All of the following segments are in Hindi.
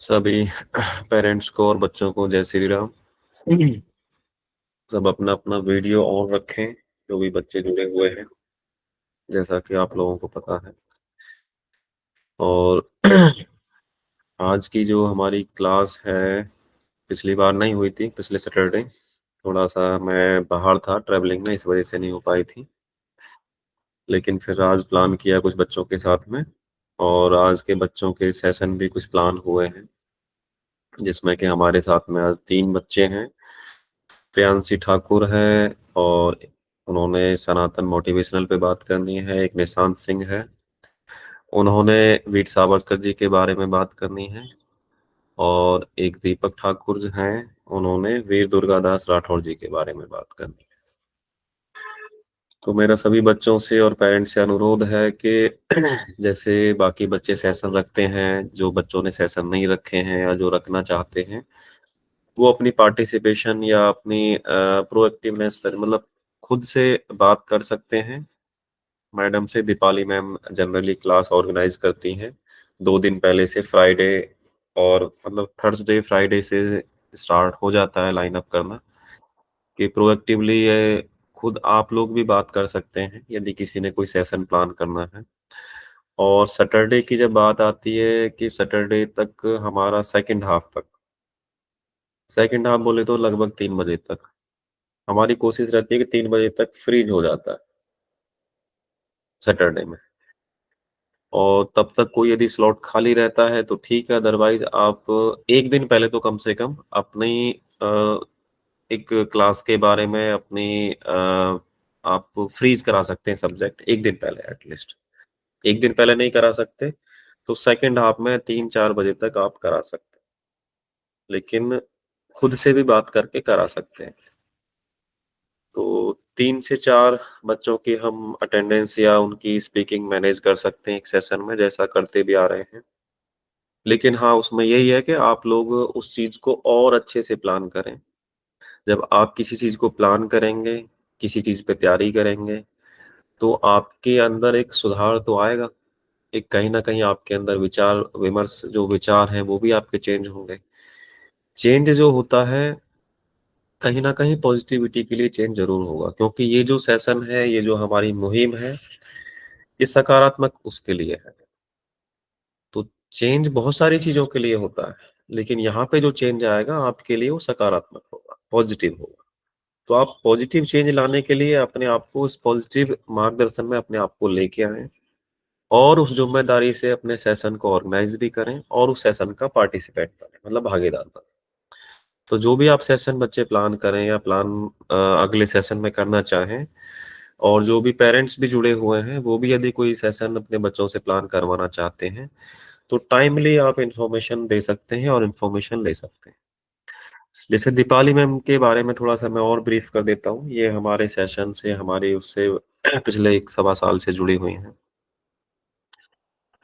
सभी पेरेंट्स को और बच्चों को जय श्री राम। सब अपना अपना वीडियो ऑन रखें, जो भी बच्चे जुड़े हुए हैं, जैसा कि आप लोगों को पता है। और आज की जो हमारी क्लास है, पिछली बार नहीं हुई थी, पिछले सैटरडे थोड़ा सा मैं बाहर था ट्रैवलिंग में, इस वजह से नहीं हो पाई थी। लेकिन फिर आज प्लान किया कुछ बच्चों के साथ में, और आज के बच्चों के सेशन भी कुछ प्लान हुए हैं, जिसमें कि हमारे साथ में आज 3 बच्चे हैं। प्रियांशी ठाकुर है, और उन्होंने सनातन मोटिवेशनल पे बात करनी है। एक निशांत सिंह है, उन्होंने वीर सावरकर जी के बारे में बात करनी है। और एक दीपक ठाकुर जो हैं, उन्होंने वीर दुर्गादास राठौर जी के बारे में बात करनी है। तो मेरा सभी बच्चों से और पेरेंट्स से अनुरोध है कि जैसे बाकी बच्चे सेशन रखते हैं, जो बच्चों ने सेशन नहीं रखे हैं या जो रखना चाहते हैं, वो अपनी पार्टिसिपेशन या अपनी प्रोएक्टिवनेस मतलब खुद से बात कर सकते हैं। मैडम से Deepali ma'am generally class organise करती हैं 2 दिन पहले से। फ्राइडे और मतलब थर्सडे फ्राइडे से स्टार्ट हो जाता है लाइन अप करना, कि प्रोएक्टिवली ये खुद आप लोग भी बात कर सकते हैं यदि किसी ने कोई सेशन प्लान करना है। और सैटरडे की जब बात आती है कि सैटरडे तक हमारा सेकंड हाफ बोले तो लगभग 3 बजे तक हमारी कोशिश रहती है कि 3 बजे तक फ्रीज हो जाता है सैटरडे में। और तब तक कोई यदि स्लॉट खाली रहता है तो ठीक है, अदरवाइज आप एक दिन पहले तो कम से कम अपनी एक क्लास के बारे में अपनी आप फ्रीज करा सकते हैं सब्जेक्ट एक दिन पहले एटलीस्ट। एक दिन पहले नहीं करा सकते तो सेकंड हाफ में 3-4 बजे तक आप करा सकते हैं, लेकिन खुद से भी बात करके करा सकते हैं। तो 3 से 4 बच्चों की हम अटेंडेंस या उनकी स्पीकिंग मैनेज कर सकते हैं एक सेशन में, जैसा करते भी आ रहे हैं। लेकिन हाँ, उसमें यही है कि आप लोग उस चीज को और अच्छे से प्लान करें। जब आप किसी चीज को प्लान करेंगे, किसी चीज पे तैयारी करेंगे, तो आपके अंदर एक सुधार तो आएगा। एक कहीं ना कहीं आपके अंदर विचार विमर्श जो विचार हैं वो भी आपके चेंज होंगे। चेंज जो होता है कहीं ना कहीं पॉजिटिविटी के लिए चेंज जरूर होगा, क्योंकि ये जो सेशन है, ये जो हमारी मुहिम है, ये सकारात्मक उसके लिए है। तो चेंज बहुत सारी चीजों के लिए होता है, लेकिन यहाँ पे जो चेंज आएगा आपके लिए वो सकारात्मक होगा, पॉजिटिव होगा। तो आप पॉजिटिव चेंज लाने के लिए अपने आप को उस पॉजिटिव मार्गदर्शन में अपने आप को लेके आए, और उस जिम्मेदारी से अपने सेशन को ऑर्गेनाइज भी करें और उस सेशन का पार्टिसिपेट करें, मतलब भागीदार बनें। तो जो भी आप सेशन बच्चे प्लान करें या प्लान अगले सेशन में करना चाहें, और जो भी पेरेंट्स भी जुड़े हुए हैं वो भी यदि कोई सेशन अपने बच्चों से प्लान करवाना चाहते हैं, तो टाइमली आप इंफॉर्मेशन दे सकते हैं और इंफॉर्मेशन ले सकते हैं। जैसे दीपाली मैम के बारे में थोड़ा सा मैं और ब्रीफ कर देता हूँ। ये हमारे सेशन से हमारे उससे पिछले 1 सवा साल से जुड़ी हुई हैं।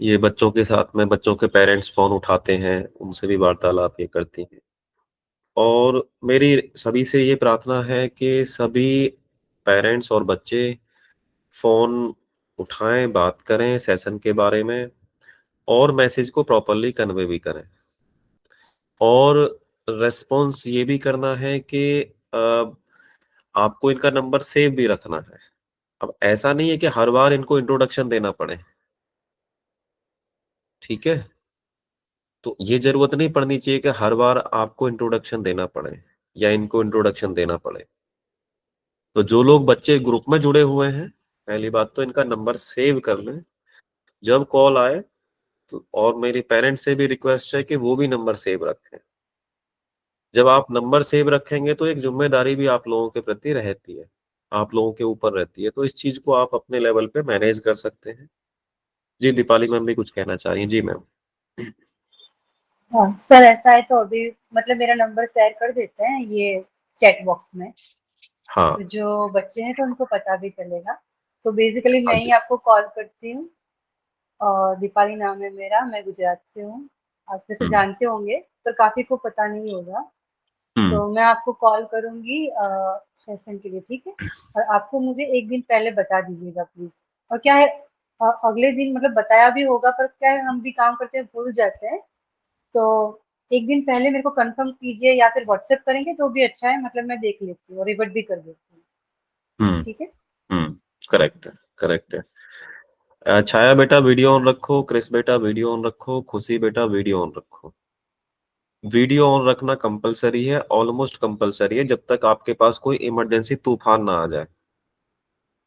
ये बच्चों के साथ में बच्चों के पेरेंट्स फोन उठाते हैं, उनसे भी वार्तालाप ये करती हैं। और मेरी सभी से ये प्रार्थना है कि सभी पेरेंट्स और बच्चे फोन उठाएं, बात करें सेशन के बारे में, और मैसेज को प्रॉपरली कन्वे भी करें। और रेस्पॉन्स ये भी करना है कि आपको इनका नंबर सेव भी रखना है। अब ऐसा नहीं है कि हर बार इनको इंट्रोडक्शन देना पड़े, ठीक है। तो ये जरूरत नहीं पड़नी चाहिए कि हर बार आपको इंट्रोडक्शन देना पड़े या इनको इंट्रोडक्शन देना पड़े। तो जो लोग बच्चे ग्रुप में जुड़े हुए हैं, पहली बात तो इनका नंबर सेव कर लें। जब कॉल आए तो, और मेरी पेरेंट्स से भी रिक्वेस्ट है कि वो भी नंबर सेव रखें। जब आप नंबर सेव रखेंगे तो एक जिम्मेदारी भी आप लोगों के प्रति रहती है, आप लोगों के ऊपर रहती है। तो इस चीज को आप अपने लेवल पे मैनेज कर सकते हैं। जी, दीपाली मैम भी कुछ कहना चाह रही हैं। जी मैम। हाँ सर, ऐसा है तो अभी मतलब मेरा नंबर शेयर कर देते हैं ये चैट बॉक्स में, हाँ। तो जो बच्चे हैं तो उनको पता भी चलेगा। तो बेसिकली हाँ मैं ही जी। आपको कॉल करती हूँ, और दीपाली नाम है मेरा, मैं गुजरात से हूँ। आप जैसे हम्म। जानते होंगे पर काफ़ी को पता नहीं होगा। हम्म। तो मैं आपको कॉल करूँगी सेशन के लिए, ठीक है? और आपको मुझे 1 दिन पहले बता दीजिएगा प्लीज़। और क्या है, अगले दिन मतलब बताया भी होगा पर क्या है हम भी काम करते हैं भूल जाते हैं। तो 1 दिन पहले मेरे को कंफर्म कीजिए या फिर व्हाट्सएप करेंगे तो भी अच्छा है, मतलब मैं देख लेती हूँ और रिवर्ट भी कर देती हूँ। हुँ, ठीक है? हुँ, करेक्ट है, करेक्ट है। छाया बेटा वीडियो ऑन रखो, क्रिस बेटा वीडियो ऑन रखो, खुशी बेटा वीडियो ऑन रखो। वीडियो ऑन रखना कंपल्सरी है, ऑलमोस्ट कंपल्सरी है जब तक आपके पास कोई इमरजेंसी तूफान ना आ जाए।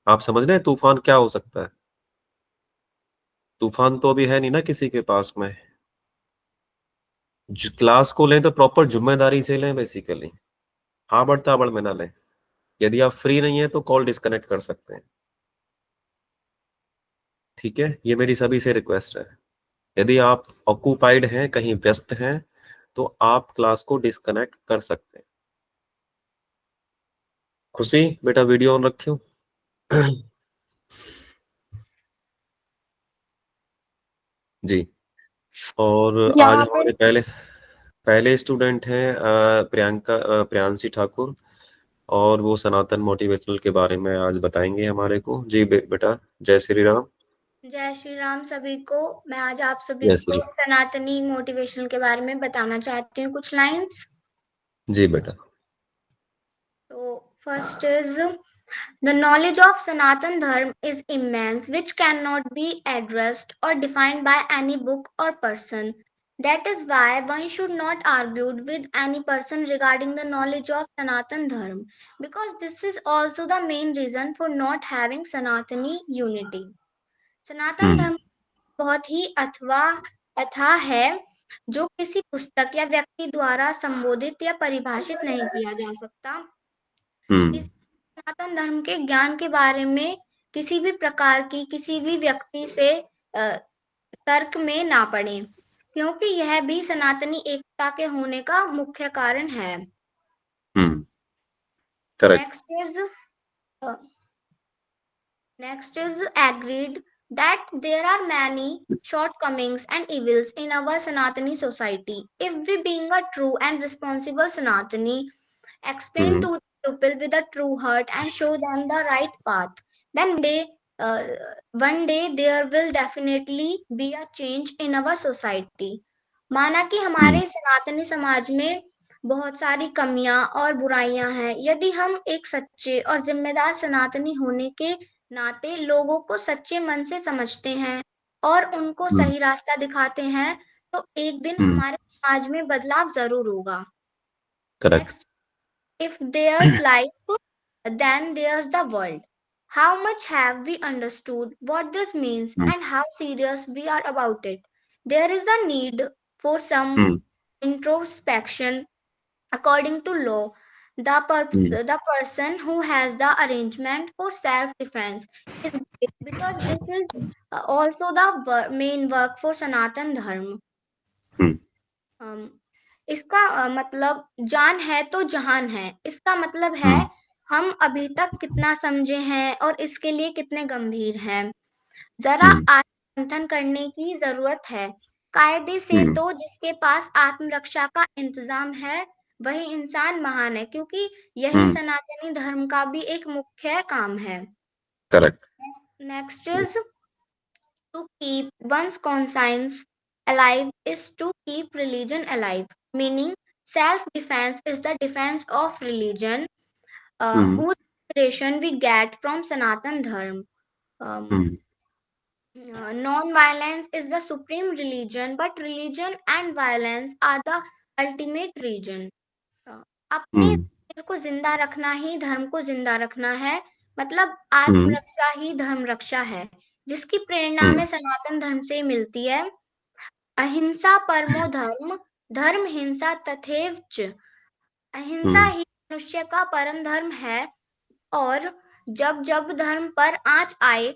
आप समझ रहे हैं तूफान क्या हो सकता है? तूफान तो अभी है नहीं ना किसी के पास में। क्लास को लें तो प्रॉपर जिम्मेदारी से लें बेसिकली। हाबड़ ताबड़ में ना लें। यदि आप फ्री नहीं है तो कॉल डिस्कनेक्ट कर सकते हैं। ठीक है, ये मेरी सभी से रिक्वेस्ट है। यदि आप ऑक्यूपाइड हैं, कहीं व्यस्त हैं, तो आप क्लास को डिस्कनेक्ट कर सकते हैं। खुशी बेटा वीडियो ऑन रखियो। जी। और आज यहाँ पे हमारे पहले पहले स्टूडेंट हैं प्रियांशी ठाकुर, और वो सनातन मोटिवेशनल के बारे में आज बताएंगे हमारे को। जी बेटा, जय श्री राम। जय श्री राम सभी को। मैं आज आप सभी जय को श्री सनातनी मोटिवेशनल के बारे में बताना चाहती हूँ कुछ लाइंस। जी बेटा। तो first is the knowledge of Sanatan Dharma is immense, which cannot be addressed or defined by any book or person. That is why one should not argue with any person regarding the knowledge of Sanatan Dharma, because this is also the main reason for not having Sanatani unity. Sanatan hmm Dharma बहुत ही अथाह है, जो किसी पुस्तक या व्यक्ति द्वारा संबोधित या परिभाषित नहीं किया जा सकता। हम्म इस सनातन धर्म के ज्ञान के बारे में किसी भी प्रकार की किसी भी व्यक्ति से तर्क में ना पड़े, क्योंकि यह भी सनातनी एकता के होने का मुख्य कारण है। Hmm correct. Next is Next is agreed that there are many shortcomings and evils in our Sanatani society. If we, being a true and responsible Sanatani, explain hmm to the people with a true heart and show them the right path, then uh, one day there will definitely be a change in our society. माना कि हम्म हमारे सनातनी समाज में बहुत सारी कमियां और बुराइयां हैं। यदि हम एक सच्चे और जिम्मेदार सनातनी होने के नाते लोगों को सच्चे मन से समझते हैं और उनको हम्म सही रास्ता दिखाते हैं, तो एक दिन हम्म हमारे समाज में बदलाव जरूर होगा। Correct. Next, if there's life, then there's the world. How much have we understood what this means hmm and how serious we are about it? There is a need for some hmm introspection. According to law, hmm the person who has the arrangement for self-defense is great, because this is also the main work for Sanatan Dharma. हम्म अम, इसका मतलब जान है तो जहान है। इसका मतलब है हम्म हम अभी तक कितना समझे हैं और इसके लिए कितने गंभीर हैं। जरा हम्म आत्ममंथन करने की जरूरत है। कायदे से हम्म तो जिसके पास आत्मरक्षा का इंतजाम है वही इंसान महान है, क्योंकि यही हम्म सनातनी धर्म का भी एक मुख्य काम है। Correct. Next is to keep one's conscience alive is to keep religion alive, meaning self defense is the defense of religion, hmm whose inspiration we get from Sanatan Dharma. Um, hmm Non-violence is the supreme religion, but religion and violence are the ultimate religion. अ, अपने हम्म शरीर को जिंदा रखना ही धर्म को जिंदा रखना है, मतलब हम्म आत्मरक्षा ही धर्म रक्षा है, जिसकी प्रेरणा हम्म में सनातन धर्म से मिलती है। अहिंसा परमो धर्म, धर्म हिंसा तथैव च। अहिंसा हम्म ही मनुष्य का परम धर्म है, और जब जब धर्म पर आंच आए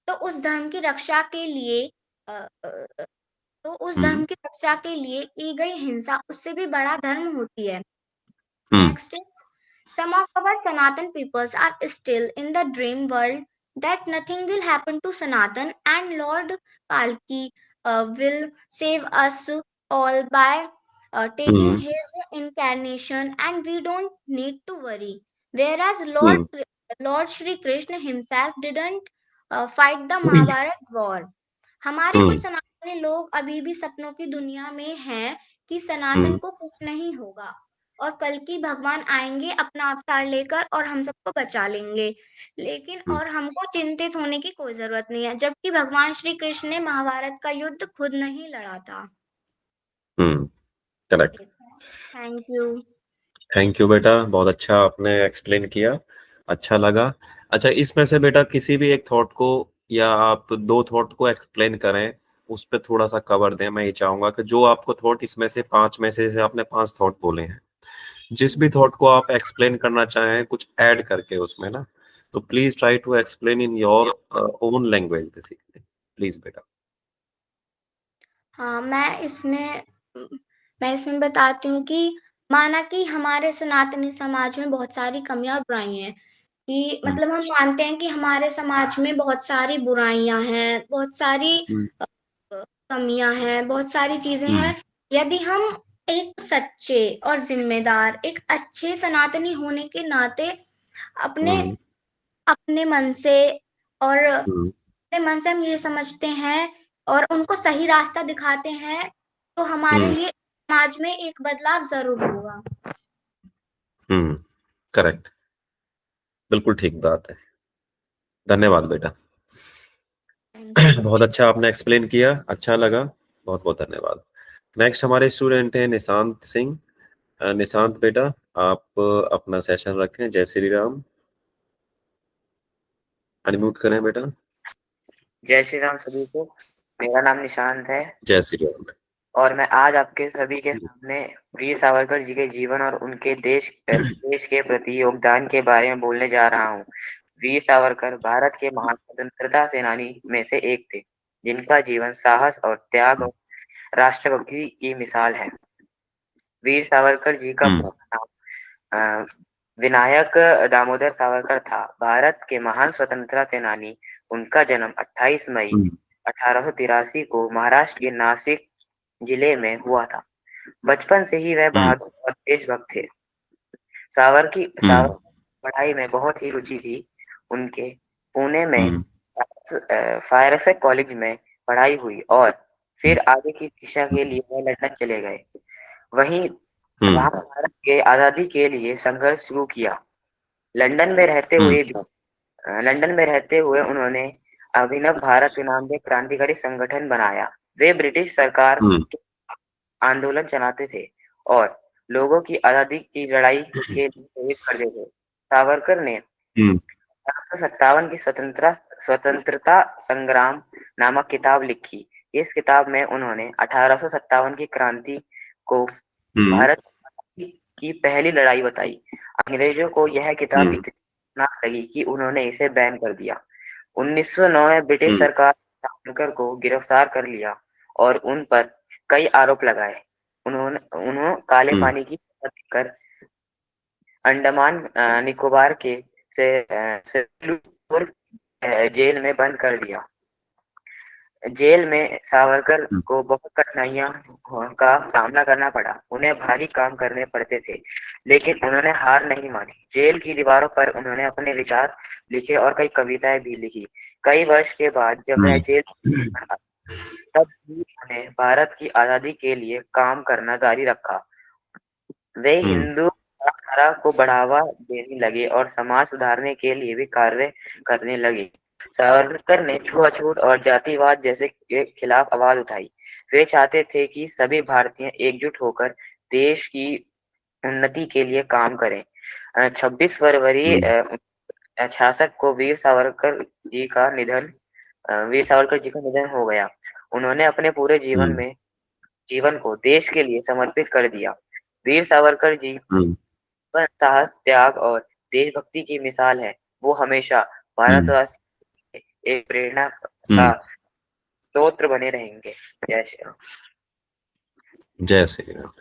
तो उस धर्म की रक्षा के लिए अ, अ, तो उस धर्म हम्म की रक्षा के लिए की गई हिंसा उससे भी बड़ा धर्म होती है। हम्म Next is, some of our Sanatan peoples are still in the dream world that nothing will happen to Sanatan and Lord Kalki will save us all by taking hmm his incarnation, and we don't need to worry. Whereas hmm Lord Shri Krishna himself didn't fight the Mahabharat war. हमारे कुछ हम्म सनातनी लोग अभी भी सपनों की दुनिया में हैं कि सनातन को कुछ नहीं होगा और कल की भगवान आएंगे अपना अवतार लेकर और हम सबको बचा लेंगे, लेकिन और हमको चिंतित होने की कोई जरूरत नहीं है, जबकि भगवान श्री कृष्ण ने महाभारत का युद्ध खुद नहीं लड़ा था। Correct. Thank you. Thank you बेटा, बहुत अच्छा आपने एक्सप्लेन किया, अच्छा लगा। अच्छा, इसमें से बेटा किसी भी एक थॉट को या आप दो थॉट को एक्सप्लेन करें, उस पर थोड़ा सा कवर दें। मैं ये चाहूंगा कि जो आपको थॉट इसमें से पांच में से आपने पांच थॉट बोले हैं, जिस भी थॉट को आप एक्सप्लेन करना चाहें कुछ ऐड करके उसमें ना, तो please try to explain in your own language basically, please बेटा। हाँ, मैं इसमें बताती हूँ कि माना कि हमारे सनातनी समाज में बहुत सारी कमियां और बुराइयां हैं, कि मतलब हम मानते हैं कि हमारे समाज में बहुत सारी बुराइयां हैं, बहुत सारी कमियां हैं, बहुत सारी चीजें हैं। यदि हम एक सच्चे और जिम्मेदार, एक अच्छे सनातनी होने के नाते अपने अपने मन से और अपने मन से हम ये समझते हैं और उनको सही रास्ता दिखाते हैं, तो हमारे लिए समाज में एक बदलाव जरूर होगा। करेक्ट, बिल्कुल ठीक बात है। धन्यवाद बेटा। बहुत अच्छा आपने एक्सप्लेन किया, अच्छा लगा, बहुत बहुत धन्यवाद। नेक्स्ट हमारे स्टूडेंट हैं निशांत सिंह। निशांत बेटा, आप अपना सेशन रखें। जय श्री राम, अनम्यूट करें बेटा। जय श्री राम सभी को। मेरा नाम निशांत है जय श्री राम। और मैं आज आपके सभी के सामने वीर सावरकर जी के जीवन और उनके देश के प्रति योगदान के बारे में बोलने जा रहा हूँ। वीर सावरकर भारत के महान स्वतंत्रता सेनानी में से एक थे, जिनका जीवन साहस और त्याग और राष्ट्रभक्ति की मिसाल है। वीर सावरकर जी का पूरा नाम विनायक दामोदर सावरकर था। भारत के महान स्वतंत्रता सेनानी। उनका जन्म 28 मई 1883 को महाराष्ट्र के नासिक जिले में हुआ था। बचपन से ही वह बहादुर और देशभक्त थे। सावरकर पढ़ाई में बहुत ही रुचि थी। उनके पुणे में फायर एक्सेस कॉलेज में पढ़ाई हुई और फिर आगे की शिक्षा के लिए वह लंदन चले गए। वहीं वहां भारत के आजादी के लिए संघर्ष शुरू किया। लंदन में रहते हुए उन्होंने अभिनव भारत नाम के क्रांतिकारी संगठन बनाया। वे ब्रिटिश सरकार के आंदोलन चलाते थे और लोगों की आजादी की लड़ाई के लिए प्रेरित करते थे। सावरकर ने 1857 की स्वतंत्रता संग्राम नामक किताब लिखी। इस किताब में उन्होंने 1857 की क्रांति को भारत की पहली लड़ाई बताई। अंग्रेजों को यह किताब इतनी खतरनाक लगी कि उन्होंने इसे बैन कर दिया। 1909 में ब्रिटिश सरकार ने सावरकर को गिरफ्तार कर लिया और उन पर कई आरोप लगाए। उन्होंने काले पानी की कर अंडमान निकोबार के जेल में बंद कर दिया। जेल में सावरकर को बहुत कठिनाइयों का सामना करना पड़ा। उन्हें भारी काम करने पड़ते थे, लेकिन उन्होंने हार नहीं मानी। जेल की दीवारों पर उन्होंने अपने विचार लिखे और कई कविताएं भी लिखी। कई वर्ष के बाद जब वह जेल तब भी उन्होंने भारत की आजादी के लिए काम करना जारी रखा। वे हिंदू धारा को बढ़ावा देने लगे और समाज सुधारने के लिए भी कार्य करने लगे। सावरकर ने छुआछूत और जातिवाद जैसे के खिलाफ आवाज उठाई। वे चाहते थे कि सभी भारतीय एकजुट होकर देश की उन्नति के लिए काम करें। 26 फरवरी 1966 को वीर सावरकर जी का निधन हो गया। उन्होंने अपने पूरे जीवन को देश के लिए समर्पित कर दिया। वीर सावरकर जी साहस, त्याग और देशभक्ति की मिसाल है। वो हमेशा भारतवासी एक प्रेरणा का स्रोत बने रहेंगे। जय श्री राम। जय श्री राम।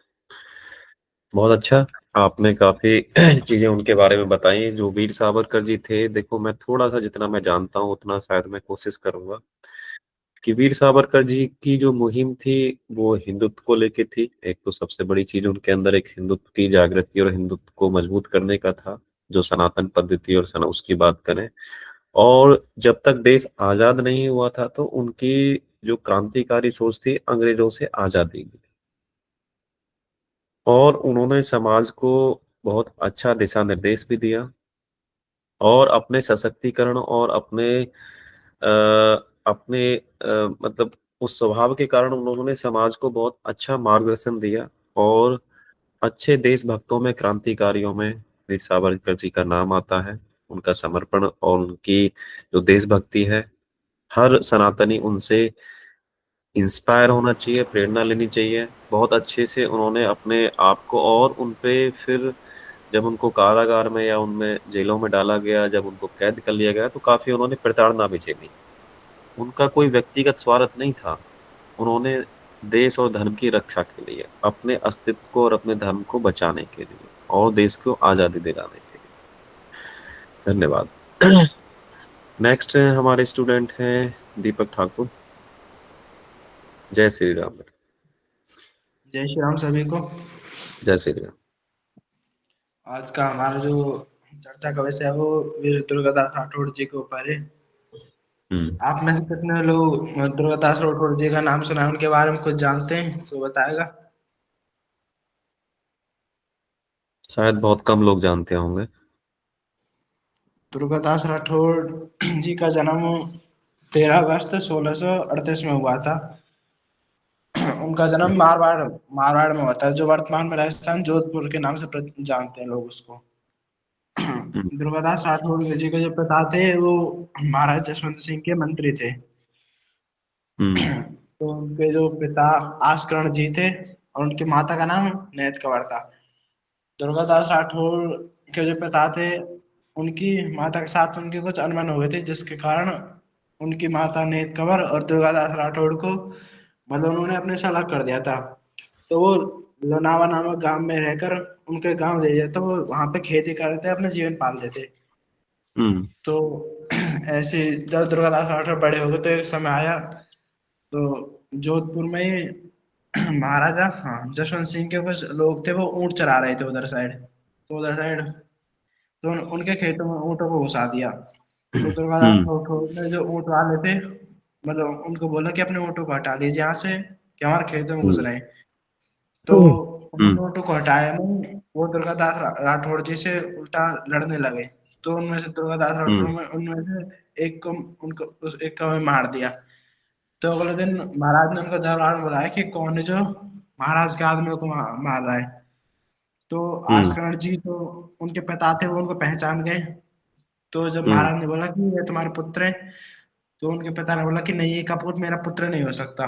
बहुत अच्छा, आपने काफी चीजें उनके बारे में बताई जो वीर सावरकर जी थे। देखो, मैं थोड़ा सा जितना मैं जानता हूँ उतना शायद मैं कोशिश करूंगा कि वीर सावरकर जी की जो मुहिम थी वो हिंदुत्व को लेके थी। एक तो सबसे बड़ी चीज उनके अंदर एक हिंदुत्व की जागृति और हिंदुत्व को मजबूत करने का था, जो सनातन पद्धति और उसकी बात करें। और जब तक देश आजाद नहीं हुआ था तो उनकी जो क्रांतिकारी सोच थी अंग्रेजों से आजादी की, और उन्होंने समाज को बहुत अच्छा दिशा निर्देश भी दिया, और अपने सशक्तिकरण और अपने मतलब उस स्वभाव के कारण उन्होंने समाज को बहुत अच्छा मार्गदर्शन दिया। और अच्छे देशभक्तों में, क्रांतिकारियों में वीर सावरकर जी का नाम आता है। उनका समर्पण और उनकी जो देशभक्ति है, हर सनातनी उनसे इंस्पायर होना चाहिए, प्रेरणा लेनी चाहिए। बहुत अच्छे से उन्होंने अपने आप को, और उनपे फिर जब उनको कारागार में या उनमें जेलों में डाला गया, जब उनको कैद कर लिया गया, तो काफी उन्होंने प्रताड़ना भी झेली। उनका कोई व्यक्तिगत स्वार्थ नहीं था। उन्होंने देश और धर्म की रक्षा के लिए, अपने अस्तित्व को और अपने धर्म को बचाने के लिए, और देश को आजादी दिलाने के लिए। धन्यवाद। नेक्स्ट हमारे स्टूडेंट हैं दीपक ठाकुर। जय श्री राम। जय श्री राम सभी को। जय श्री राम। आज का हमारा जो चर्चा का विषय है वो वीर दुर्गादास राठौड़ जी के ऊपर है। आप में से कितने लोग दुर्गादास राठौड़ जी का नाम सुना है, उनके बारे में कुछ जानते हैं तो बताएगा। शायद बहुत कम लोग जानते होंगे। दुर्गादास राठौड़ जी का जन्म 13 अगस्त 1638 में हुआ था। उनका जन्म मारवाड़ में हुआ था, जो वर्तमान में राजस्थान जोधपुर के नाम से जानते हैं लोग उसको। दुर्गादास राठौड़ जी के जो पिता थे वो महाराज जसवंत सिंह के मंत्री थे। तो उनके जो पिता आस्करण जी थे और उनकी माता का नाम नेत कंवर था। दुर्गादास राठौड़ के जो पिता थे, उनकी माता के साथ उनके कुछ अनबन हो गए थे, जिसके कारण उनकी माता नेत कंवर और दुर्गादास राठौड़ को मतलब उन्होंने अपने से अलग कर दिया था। तो वो लोनावा नामक गांव में रहकर उनके गांव ले जाते, वो वहां पे खेती करते अपने जीवन पाल लेते। तो ऐसे जब दुर्गादास राठौड़ बड़े हो गए तो एक समय आया तो जोधपुर में ही महाराजा जसवंत सिंह के कुछ लोग थे, वो ऊंट चरा रहे थे उधर साइड। तो उनके खेतों में ऊँटों को घुसा दिया। तो दुर्गादास राठौड़ ने जो ऊँट वाले थे मतलब उनको बोला कि अपने ऊँटों को हटा लीजिए यहाँ से, कि हमारे खेतों में घुस रहे हैं। तो उन्होंने ऊँटों को हटाया नहीं, वो दुर्गादास राठौड़ जी से उल्टा लड़ने लगे। तो उनमें से दुर्गादास राठौड़ में उनमें से एक को एक को मार दिया। तो अगले दिन महाराज ने उनको दरबार में बुलाया कि कौन है जो महाराज के आदमियों को मार रहा है। तो आस्करण जी तो उनके पिता थे, वो उनको पहचान गए। तो जब महाराज ने बोला कि ये तुम्हारे पुत्र है, तो उनके पिता ने बोला कि नहीं, ये कपूत मेरा पुत्र नहीं हो सकता।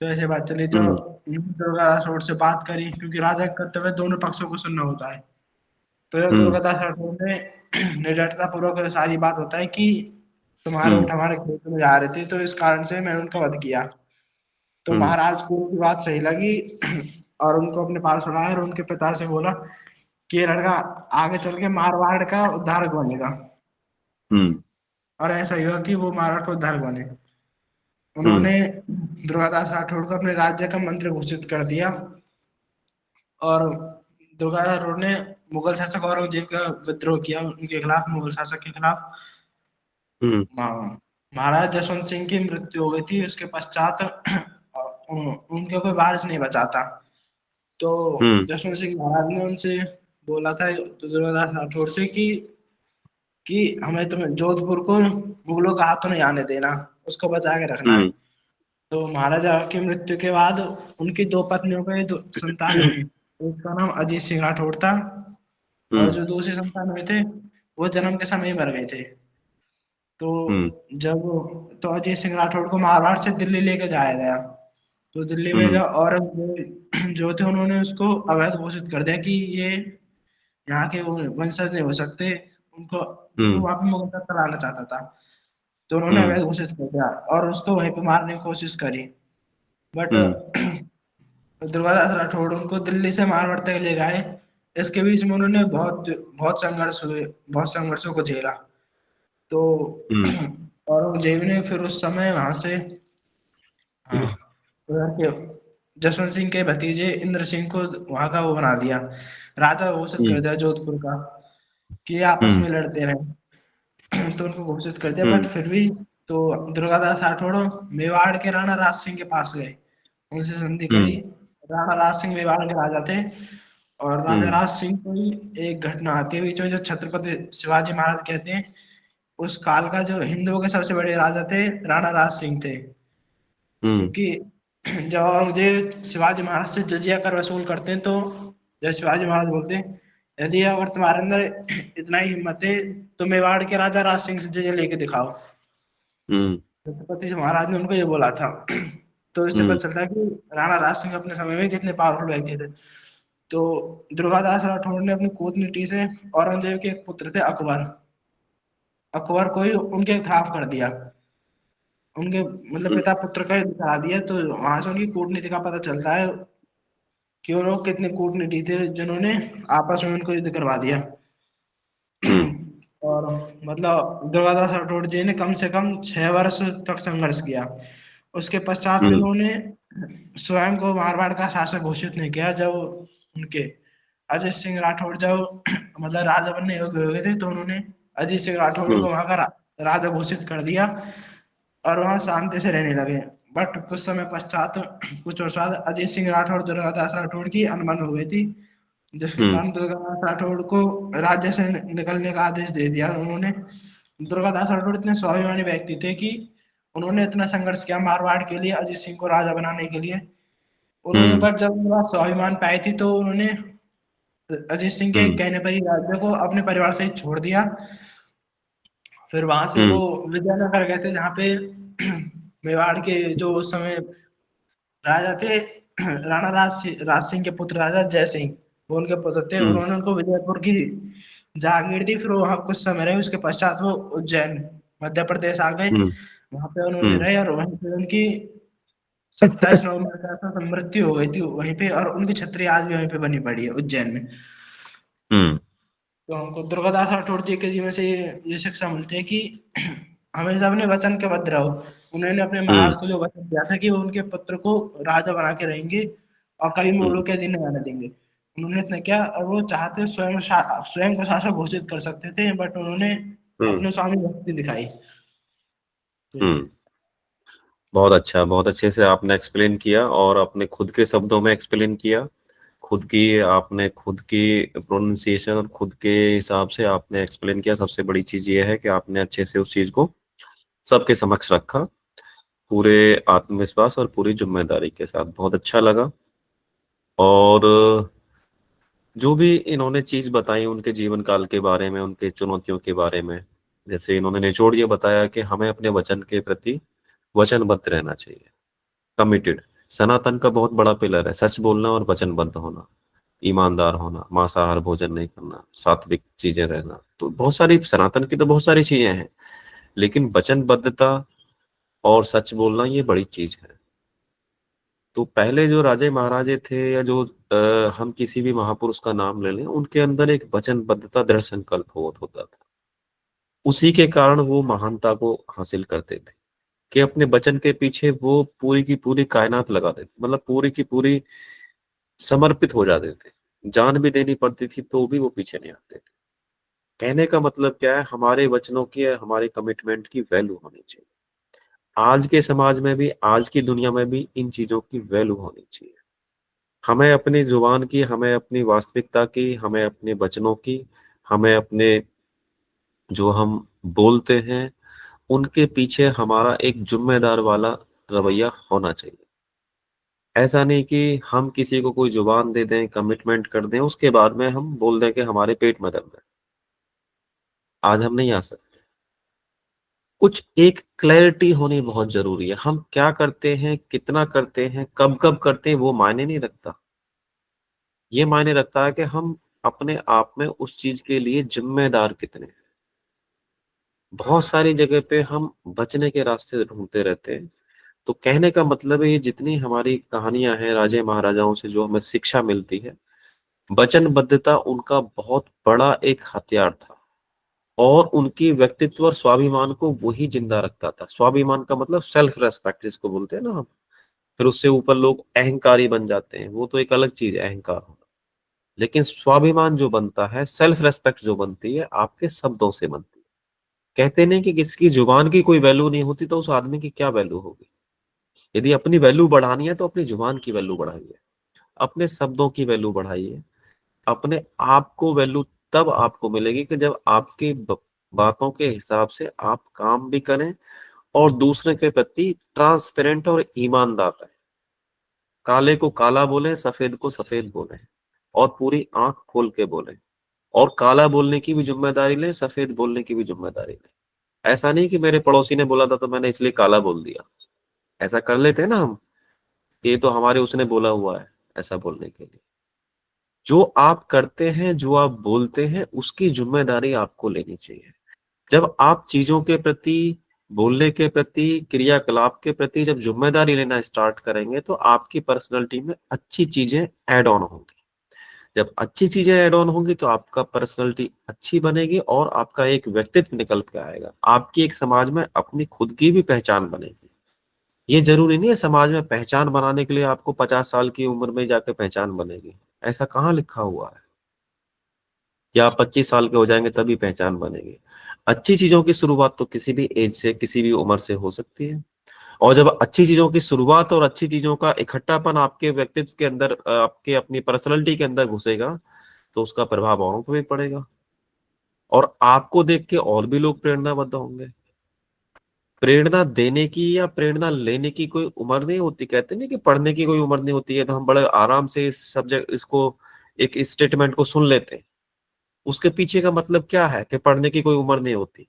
तो ऐसे बात चली। तो दुर्गादास राठौड़ से बात करी, क्योंकि राजा के कर्तव्य दोनों पक्षों को सुनना होता है। तो जब दुर्गादास राठौड़ ने निर्दयता पूर्वक सारी बात बताई कि तुम्हारे ऊँट हमारे खेत में जा रहे थे, तो इस कारण से मैंने उनका वध किया। तो महाराज को उनकी बात सही लगी और उनको अपने पास बुलाया और उनके पिता से बोला कि ये लड़का आगे चल के मारवाड़ का उद्धारक बनेगा। और ऐसा ही हुआ कि वो मारवाड़ का उद्धारक बने। उन्होंने दुर्गादास राठौड़ को अपने राज्य का मंत्री घोषित कर दिया और दुर्गादास राठौड़ ने मुगल शासक औरंगजेब का विद्रोह किया उनके खिलाफ, मुगल शासक के खिलाफ। महाराज जसवंत सिंह की मृत्यु हो गई थी, उसके पश्चात उनके कोई वारिस नहीं बचा था। तो जसवंत सिंह महाराज ने उनसे बोला था दुर्गादास राठौड़ से कि हमें तुम्हें जोधपुर को मुगलों का हाथों नहीं आने देना, उसको बचा के रखना है। तो महाराजा की मृत्यु के बाद उनकी दो पत्नियों को दो संतान हुई। एक का नाम अजीत सिंह राठौड़ था और जो दूसरी संतान हुए थे वो जन्म के समय मर गए थे। तो जब अजीत सिंह राठौड़ को मारवाड़ से दिल्ली लेके जाया गया, तो दिल्ली में जो औरंगजेब जो थे उन्होंने उसको अवैध घोषित कर दिया कि ये यहाँ के वंशज नहीं हो सकते, उनको वहां पे मुगल सत्ता लाना चाहता था। तो उन्होंने अवैध घोषित कर दिया और उसको वहीं पे मारने की कोशिश करी। बट दुर्गादास राठौड़ उनको दिल्ली से मारवाड़ तक ले गए। इसके बीच में उन्होंने बहुत संघर्ष हुए, बहुत संघर्षों को झेला। तो औरंगजेब ने फिर उस समय वहां से जसवंत सिंह के भतीजे इंद्र सिंह को वहां का वो बना दिया, राजा घोषित कर दिया जोधपुर का, कि आपस में लड़ते रहे। तो उनको घोषित कर दिया। बट फिर भी तो दुर्गादास राठौड़ मेवाड़ के राणा राज सिंह के पास गए, उनसे संधि करी, राणा राज सिंह मेवाड़ के राजा थे। और राजा राज सिंह को ही एक घटना आती है बीच में, जो छत्रपति शिवाजी महाराज कहते हैं उस काल का जो हिंदुओं के सबसे बड़े राजा थे, राणा राज सिंह थे। क्योंकि जब औरंगजेब शिवाजी महाराज से जजिया कर वसूल करते हैं, तो जब शिवाजी महाराज बोलते हैं, यदि अगर तुम्हारे अंदर इतना ही हिम्मत है तो मेवाड़ के राजा राज सिंह से जजिया लेके दिखाओ। छत्रपति महाराज ने उनको ये बोला था। तो इससे पता चलता है कि राणा राज सिंह अपने समय में कितने पावरफुल व्यक्ति थे। तो दुर्गादास राठौड़ ने अपनी कूटनीति से औरंगजेब के एक पुत्र थे अकबर, अकबर को ही उनके खिलाफ कर दिया, उनके मतलब पिता पुत्र का युद्ध करा दिया। तो वहां से उनकी कूटनीति का पता चलता है कि वो लोग कितने कूटनीति थे जिन्होंने आपस में उनको युद्ध करवा दिया। और मतलब दुर्गादास राठौड़ जी ने कम से कम 6 वर्ष तक संघर्ष किया। उसके पश्चात इन्होंने स्वयं को मारवाड़ का शासक घोषित नहीं किया। जब उनके अजीत सिंह राठौड़ जब मतलब राजा बनने योग्य हो गए थे, तो उन्होंने अजीत सिंह राठौड़ को वहां का राजा घोषित कर दिया और वहां शांति से रहने लगे। बट कुछ समय पश्चात, कुछ वर्ष बाद अजीत सिंह राठौड़ दुर्गादास राठौड़ की अनबन हो गई थी, जिसके कारण दुर्गादास राठौड़ को राज्य से निकलने का आदेश दे दिया उन्होंने। दुर्गादास राठौड़ इतने स्वाभिमानी व्यक्ति थे कि उन्होंने इतना संघर्ष किया मारवाड़ के लिए, अजीत सिंह को राजा बनाने के लिए उन्होंने। पर जब उनके पास स्वाभिमान पाई थी, तो उन्होंने अजीत सिंह के कहने पर ही राज्य को अपने परिवार से छोड़ दिया। फिर वहां से वो विजयनगर गए थे, जहाँ पे मेवाड़ के जो उस समय राजा थे राणा राज सिंह के पुत्र राजा जय सिंह, वो उनके पुत्र थे। उन्होंने उनको विजयपुर की जागीर दी। फिर वहां कुछ समय रहे, उसके पश्चात वो उज्जैन मध्य प्रदेश आ गए। वहां पे उन्होंने रहे और वहीं पे उनकी 27 नवंबर के आसपास मृत्यु हो गई थी वहीं पे। और उनकी छतरी आज भी वहीं पे बनी पड़ी है उज्जैन में। तो हमको दुर्गादास राठौड़ जी के जीवन से ये शिक्षा मिलती है कि हमेशा अपने वचन के बद्ध रहो। उन्होंने अपने महाराज को जो वचन दिया था कि वो उनके पुत्र को राजा बना के रहेंगे और कभी मोड़ों के दिन नहीं आने देंगे, उन्होंने इतना किया। और वो चाहते स्वयं को शासक घोषित कर सकते थे, बट उन्होंने अपने स्वामी भक्ति दिखाई। बहुत अच्छा, बहुत अच्छे से आपने एक्सप्लेन किया और अपने खुद के शब्दों में एक्सप्लेन किया। आपने खुद की प्रोनाउंसिएशन और खुद के हिसाब से आपने एक्सप्लेन किया। सबसे बड़ी चीज ये है कि आपने अच्छे से उस चीज को सबके समक्ष रखा, पूरे आत्मविश्वास और पूरी जिम्मेदारी के साथ। बहुत अच्छा लगा। और जो भी इन्होंने चीज बताई उनके जीवन काल के बारे में, उनके चुनौतियों के बारे में, जैसे इन्होंने निचोड़ ये बताया कि हमें अपने वचन के प्रति वचनबद्ध रहना चाहिए, कमिटेड। सनातन का बहुत बड़ा पिलर है सच बोलना और वचनबद्ध होना, ईमानदार होना, मांसाहार भोजन नहीं करना, सात्विक चीजें रहना। तो बहुत सारी सनातन की तो बहुत सारी चीजें हैं, लेकिन वचनबद्धता और सच बोलना ये बड़ी चीज है। तो पहले जो राजे महाराजे थे या जो हम किसी भी महापुरुष का नाम ले लें, उनके अंदर एक वचनबद्धता, दृढ़ संकल्प होता था। उसी के कारण वो महानता को हासिल करते थे कि अपने वचन के पीछे वो पूरी की पूरी कायनात लगा देते, मतलब पूरी की पूरी समर्पित हो जाते थे। जान भी देनी पड़ती थी तो भी वो पीछे नहीं आते थे। कहने का मतलब क्या है, हमारे वचनों की, हमारे कमिटमेंट की वैल्यू होनी चाहिए। आज के समाज में भी, आज की दुनिया में भी इन चीजों की वैल्यू होनी चाहिए। हमें अपनी जुबान की, हमें अपनी वास्तविकता की, हमें अपने वचनों की, हमें अपने जो हम बोलते हैं उनके पीछे हमारा एक जिम्मेदार वाला रवैया होना चाहिए। ऐसा नहीं कि हम किसी को कोई जुबान दे दें, कमिटमेंट कर दें, उसके बाद में हम बोल दें कि हमारे पेट में दर्द है, आज हम नहीं आ सकते। कुछ एक क्लैरिटी होनी बहुत जरूरी है। हम क्या करते हैं, कितना करते हैं, कब कब करते हैं, वो मायने नहीं रखता। ये मायने रखता है कि हम अपने आप में उस चीज के लिए जिम्मेदार कितने हैं। बहुत सारी जगह पे हम बचने के रास्ते ढूंढते रहते हैं। तो कहने का मतलब है, ये जितनी हमारी कहानियां हैं राजे महाराजाओं से जो हमें शिक्षा मिलती है, वचनबद्धता उनका बहुत बड़ा एक हथियार था और उनकी व्यक्तित्व और स्वाभिमान को वही जिंदा रखता था। स्वाभिमान का मतलब सेल्फ रेस्पेक्ट जिसको बोलते हैं ना हम। फिर उससे ऊपर लोग अहंकारी बन जाते हैं, वो तो एक अलग चीज है अहंकार होना। लेकिन स्वाभिमान जो बनता है, सेल्फ रेस्पेक्ट जो बनती है, आपके शब्दों से बनती है। कहते नहीं कि किसकी जुबान की कोई वैल्यू नहीं होती तो उस आदमी की क्या वैल्यू होगी। यदि अपनी वैल्यू बढ़ानी है तो अपनी जुबान की वैल्यू बढ़ाइए। अपने शब्दों की वैल्यू बढ़ाइए। अपने आप को वैल्यू तब आपको मिलेगी कि जब आपके बातों के हिसाब से आप काम भी करें और दूसरे के प्रति ट्रांसपेरेंट और ईमानदार रहें। काले को काला बोले, सफेद को सफेद बोले और पूरी आंख खोल के बोले, और काला बोलने की भी जिम्मेदारी लें, सफेद बोलने की भी जिम्मेदारी लें। ऐसा नहीं कि मेरे पड़ोसी ने बोला था तो मैंने इसलिए काला बोल दिया। ऐसा कर लेते हैं ना हम, ये तो हमारे उसने बोला हुआ है ऐसा बोलने के लिए। जो आप करते हैं, जो आप बोलते हैं, उसकी जिम्मेदारी आपको लेनी चाहिए। जब आप चीजों के प्रति, बोलने के प्रति, क्रियाकलाप के प्रति जब जिम्मेदारी लेना स्टार्ट करेंगे तो आपकी पर्सनैलिटी में अच्छी चीजें ऐड ऑन होंगी। जब अच्छी चीजें ऐड ऑन होंगी तो आपका पर्सनैलिटी अच्छी बनेगी और आपका एक व्यक्तित्व निकल के आएगा। आपकी एक समाज में अपनी खुद की भी पहचान बनेगी। ये जरूरी नहीं है समाज में पहचान बनाने के लिए आपको 50 साल की उम्र में जाकर पहचान बनेगी। ऐसा कहाँ लिखा हुआ है? या आप 25 साल के हो जाएंगे तभी पहचान बनेगी? अच्छी चीजों की शुरुआत तो किसी भी एज से, किसी भी उम्र से हो सकती है। और जब अच्छी चीजों की शुरुआत और अच्छी चीजों का इकट्ठापन आपके व्यक्तित्व के अंदर, आपके अपनी पर्सनैलिटी के अंदर घुसेगा तो उसका प्रभाव औरों पर भी पड़ेगा और आपको देख के और भी लोग प्रेरणाबद्ध होंगे। प्रेरणा देने की या प्रेरणा लेने की कोई उम्र नहीं होती। कहते नहीं कि पढ़ने की कोई उम्र नहीं होती है, तो हम बड़े आराम से इस सब्जेक्ट, इसको, एक स्टेटमेंट को सुन लेते हैं। उसके पीछे का मतलब क्या है कि पढ़ने की कोई उम्र नहीं होती?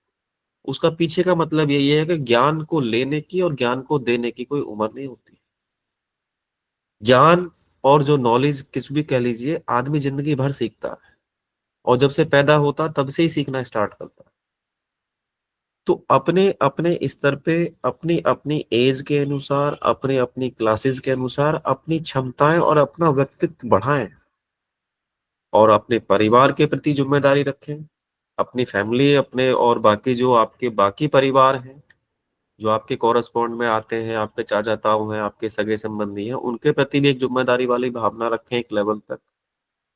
उसका पीछे का मतलब यही है कि ज्ञान को लेने की और ज्ञान को देने की कोई उम्र नहीं होती। ज्ञान और जो नॉलेज किस भी कह लीजिए, आदमी जिंदगी भर सीखता है और जब से पैदा होता तब से ही सीखना स्टार्ट करता है। तो अपने अपने स्तर पे, अपनी अपनी एज के अनुसार, अपने अपनी क्लासेस के अनुसार अपनी क्षमताएं और अपना व्यक्तित्व बढ़ाएं और अपने परिवार के प्रति जिम्मेदारी रखें। अपनी फैमिली, अपने और बाकी जो आपके बाकी परिवार हैं, जो आपके कॉरेस्पॉन्ड में आते हैं, आपके चाचा ताऊ हैं, आपके सगे संबंधी हैं, उनके प्रति भी एक जिम्मेदारी वाली भावना रखें एक लेवल तक।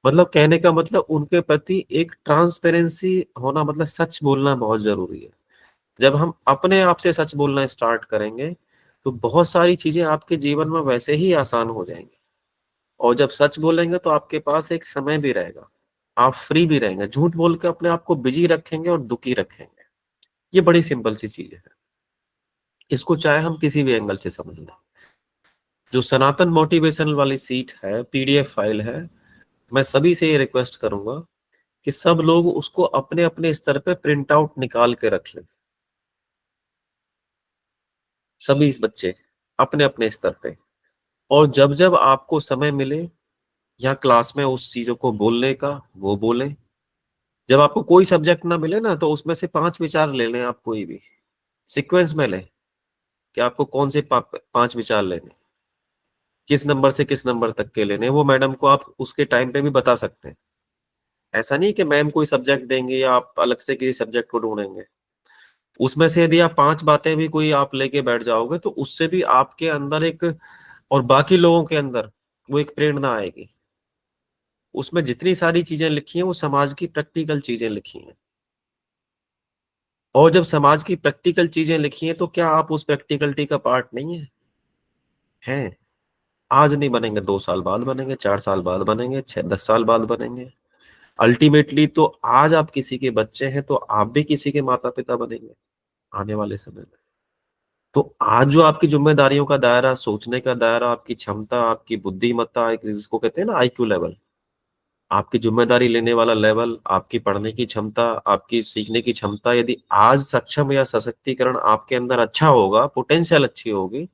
मतलब कहने का मतलब उनके प्रति एक ट्रांसपेरेंसी होना, मतलब सच बोलना बहुत जरूरी है। जब हम अपने आप से सच बोलना स्टार्ट करेंगे तो बहुत सारी चीजें आपके जीवन में वैसे ही आसान हो जाएंगी। और जब सच बोलेंगे तो आपके पास एक समय भी रहेगा, आप फ्री भी रहेंगे। झूठ बोल के अपने आप को बिजी रखेंगे और दुखी रखेंगे। ये बड़ी सिंपल सी चीज है, इसको चाहे हम किसी भी एंगल से समझ लें। जो सनातन मोटिवेशनल वाली सीट है, पीडीएफ फाइल है, मैं सभी से ये रिक्वेस्ट करूंगा कि सब लोग उसको अपने अपने स्तर पे प्रिंट आउट निकाल के रख लें। सभी बच्चे अपने अपने स्तर पे, और जब जब आपको समय मिले या क्लास में उस चीजों को बोलने का, वो बोले। जब आपको कोई सब्जेक्ट ना मिले ना तो उसमें से 5 विचार ले लें, आप कोई भी सीक्वेंस में लें कि आपको कौन से 5 विचार लेने, किस नंबर से किस नंबर तक के लेने। वो मैडम को आप उसके टाइम पे भी बता सकते हैं। ऐसा नहीं कि मैम कोई सब्जेक्ट देंगे या आप अलग से किसी सब्जेक्ट को ढूंढेंगे। उसमें से यदि आप 5 बातें भी कोई आप लेके बैठ जाओगे तो उससे भी आपके अंदर एक, और बाकी लोगों के अंदर वो एक प्रेरणा आएगी। उसमें जितनी सारी चीजें लिखी हैं वो समाज की प्रैक्टिकल चीजें लिखी हैं। और जब समाज की प्रैक्टिकल चीजें लिखी हैं तो क्या आप उस प्रैक्टिकलिटी का पार्ट नहीं है? हैं। आज नहीं बनेंगे, 2 साल बाद बनेंगे, 4 साल बाद बनेंगे, 6-10 साल बाद बनेंगे। अल्टीमेटली तो आज आप किसी के बच्चे हैं तो आप भी किसी के माता पिता बनेंगे आने वाले समय में। तो आज जो आपकी जिम्मेदारियों का दायरा, सोचने का दायरा, आपकी क्षमता, आपकी बुद्धिमत्ता, एक जिसको कहते हैं ना आईक्यू लेवल, आपकी जिम्मेदारी लेने वाला लेवल, आपकी पढ़ने की क्षमता, आपकी सीखने की क्षमता, यदि आज सक्षम या सशक्तिकरण आपके अंदर अच्छा होगा, पोटेंशियल अच्छी होगी,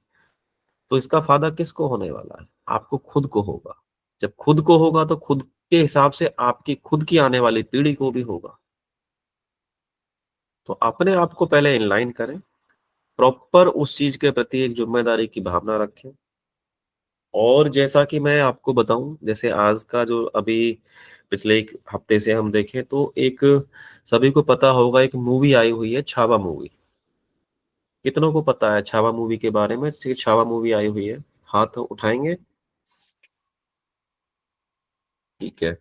तो इसका फायदा किसको होने वाला है? आपको खुद को होगा। जब खुद को होगा तो खुद के हिसाब से आपकी खुद की आने वाली पीढ़ी को भी होगा। तो अपने आप को पहले इनलाइन करें, प्रॉपर उस चीज के प्रति एक जिम्मेदारी की भावना रखें। और जैसा कि मैं आपको बताऊं, जैसे आज का जो अभी पिछले 1 हफ्ते से हम देखें तो एक, सभी को पता होगा, एक मूवी आई हुई है छावा मूवी। कितनों को पता है छावा मूवी के बारे में? छावा मूवी आई हुई है, हाथ उठाएंगे। ठीक है,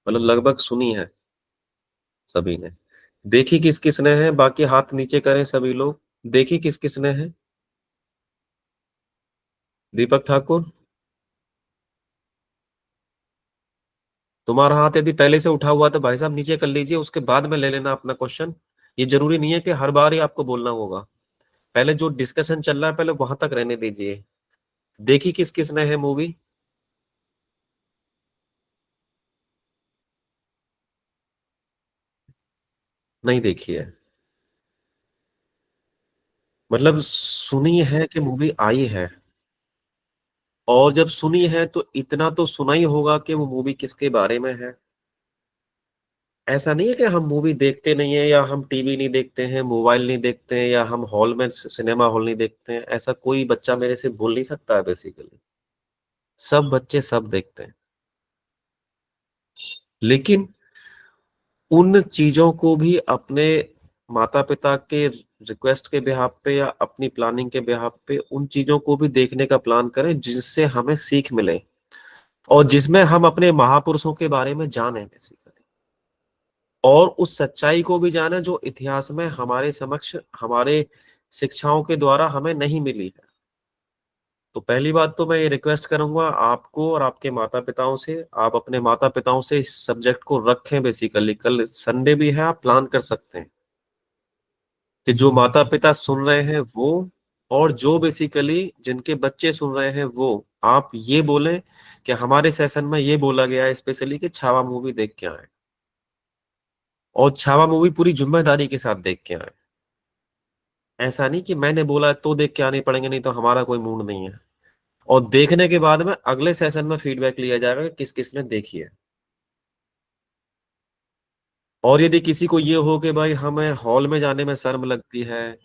मतलब लगभग सुनी है सभी ने। देखी किस किस ने है? बाकी हाथ नीचे करें सभी लोग। देखी किस किस ने है? दीपक ठाकुर, तुम्हारा हाथ यदि पहले से उठा हुआ तो भाई साहब नीचे कर लीजिए, उसके बाद में ले लेना अपना क्वेश्चन। ये जरूरी नहीं है कि हर बार ही आपको बोलना होगा। पहले जो डिस्कशन चल रहा है पहले वहां तक रहने दीजिए। देखी किस किस ने है मूवी? नहीं देखी है? मतलब सुनी है कि मूवी आई है, और जब सुनी है तो इतना तो सुना ही होगा कि वो मूवी किसके बारे में है। ऐसा नहीं है कि हम मूवी देखते नहीं है, या हम टीवी नहीं देखते हैं, मोबाइल नहीं देखते हैं, या हम हॉल में सिनेमा हॉल नहीं देखते हैं। ऐसा कोई बच्चा मेरे से बोल नहीं सकता है बेसिकली। सब बच्चे सब देखते हैं, लेकिन उन चीजों को भी अपने माता पिता के रिक्वेस्ट के बिहाफ पे या अपनी प्लानिंग के बिहाफ पे उन चीजों को भी देखने का प्लान करें जिससे हमें सीख मिले, और जिसमें हम अपने महापुरुषों के बारे में जाने बेसिकली, और उस सच्चाई को भी जाने जो इतिहास में हमारे समक्ष हमारे शिक्षाओं के द्वारा हमें नहीं मिली है। तो पहली बात तो मैं ये रिक्वेस्ट करूंगा आपको और आपके माता पिताओं से, आप अपने माता पिताओं से इस सब्जेक्ट को रखें। बेसिकली कल संडे भी है, आप प्लान कर सकते हैं कि जो माता पिता सुन रहे हैं वो, और जो बेसिकली जिनके बच्चे सुन रहे हैं वो, आप ये बोलें कि हमारे सेशन में ये बोला गया है स्पेशली कि छावा मूवी देख के आए, और छावा मूवी पूरी जिम्मेदारी के साथ देख के आए। ऐसा नहीं कि मैंने बोला तो देख के आने पड़ेंगे, नहीं तो हमारा कोई मूड नहीं है। और देखने के बाद में अगले सेशन में फीडबैक लिया जाएगा कि किस किस ने देखी है। और यदि किसी को ये हो कि भाई हमें हॉल में जाने में शर्म लगती है,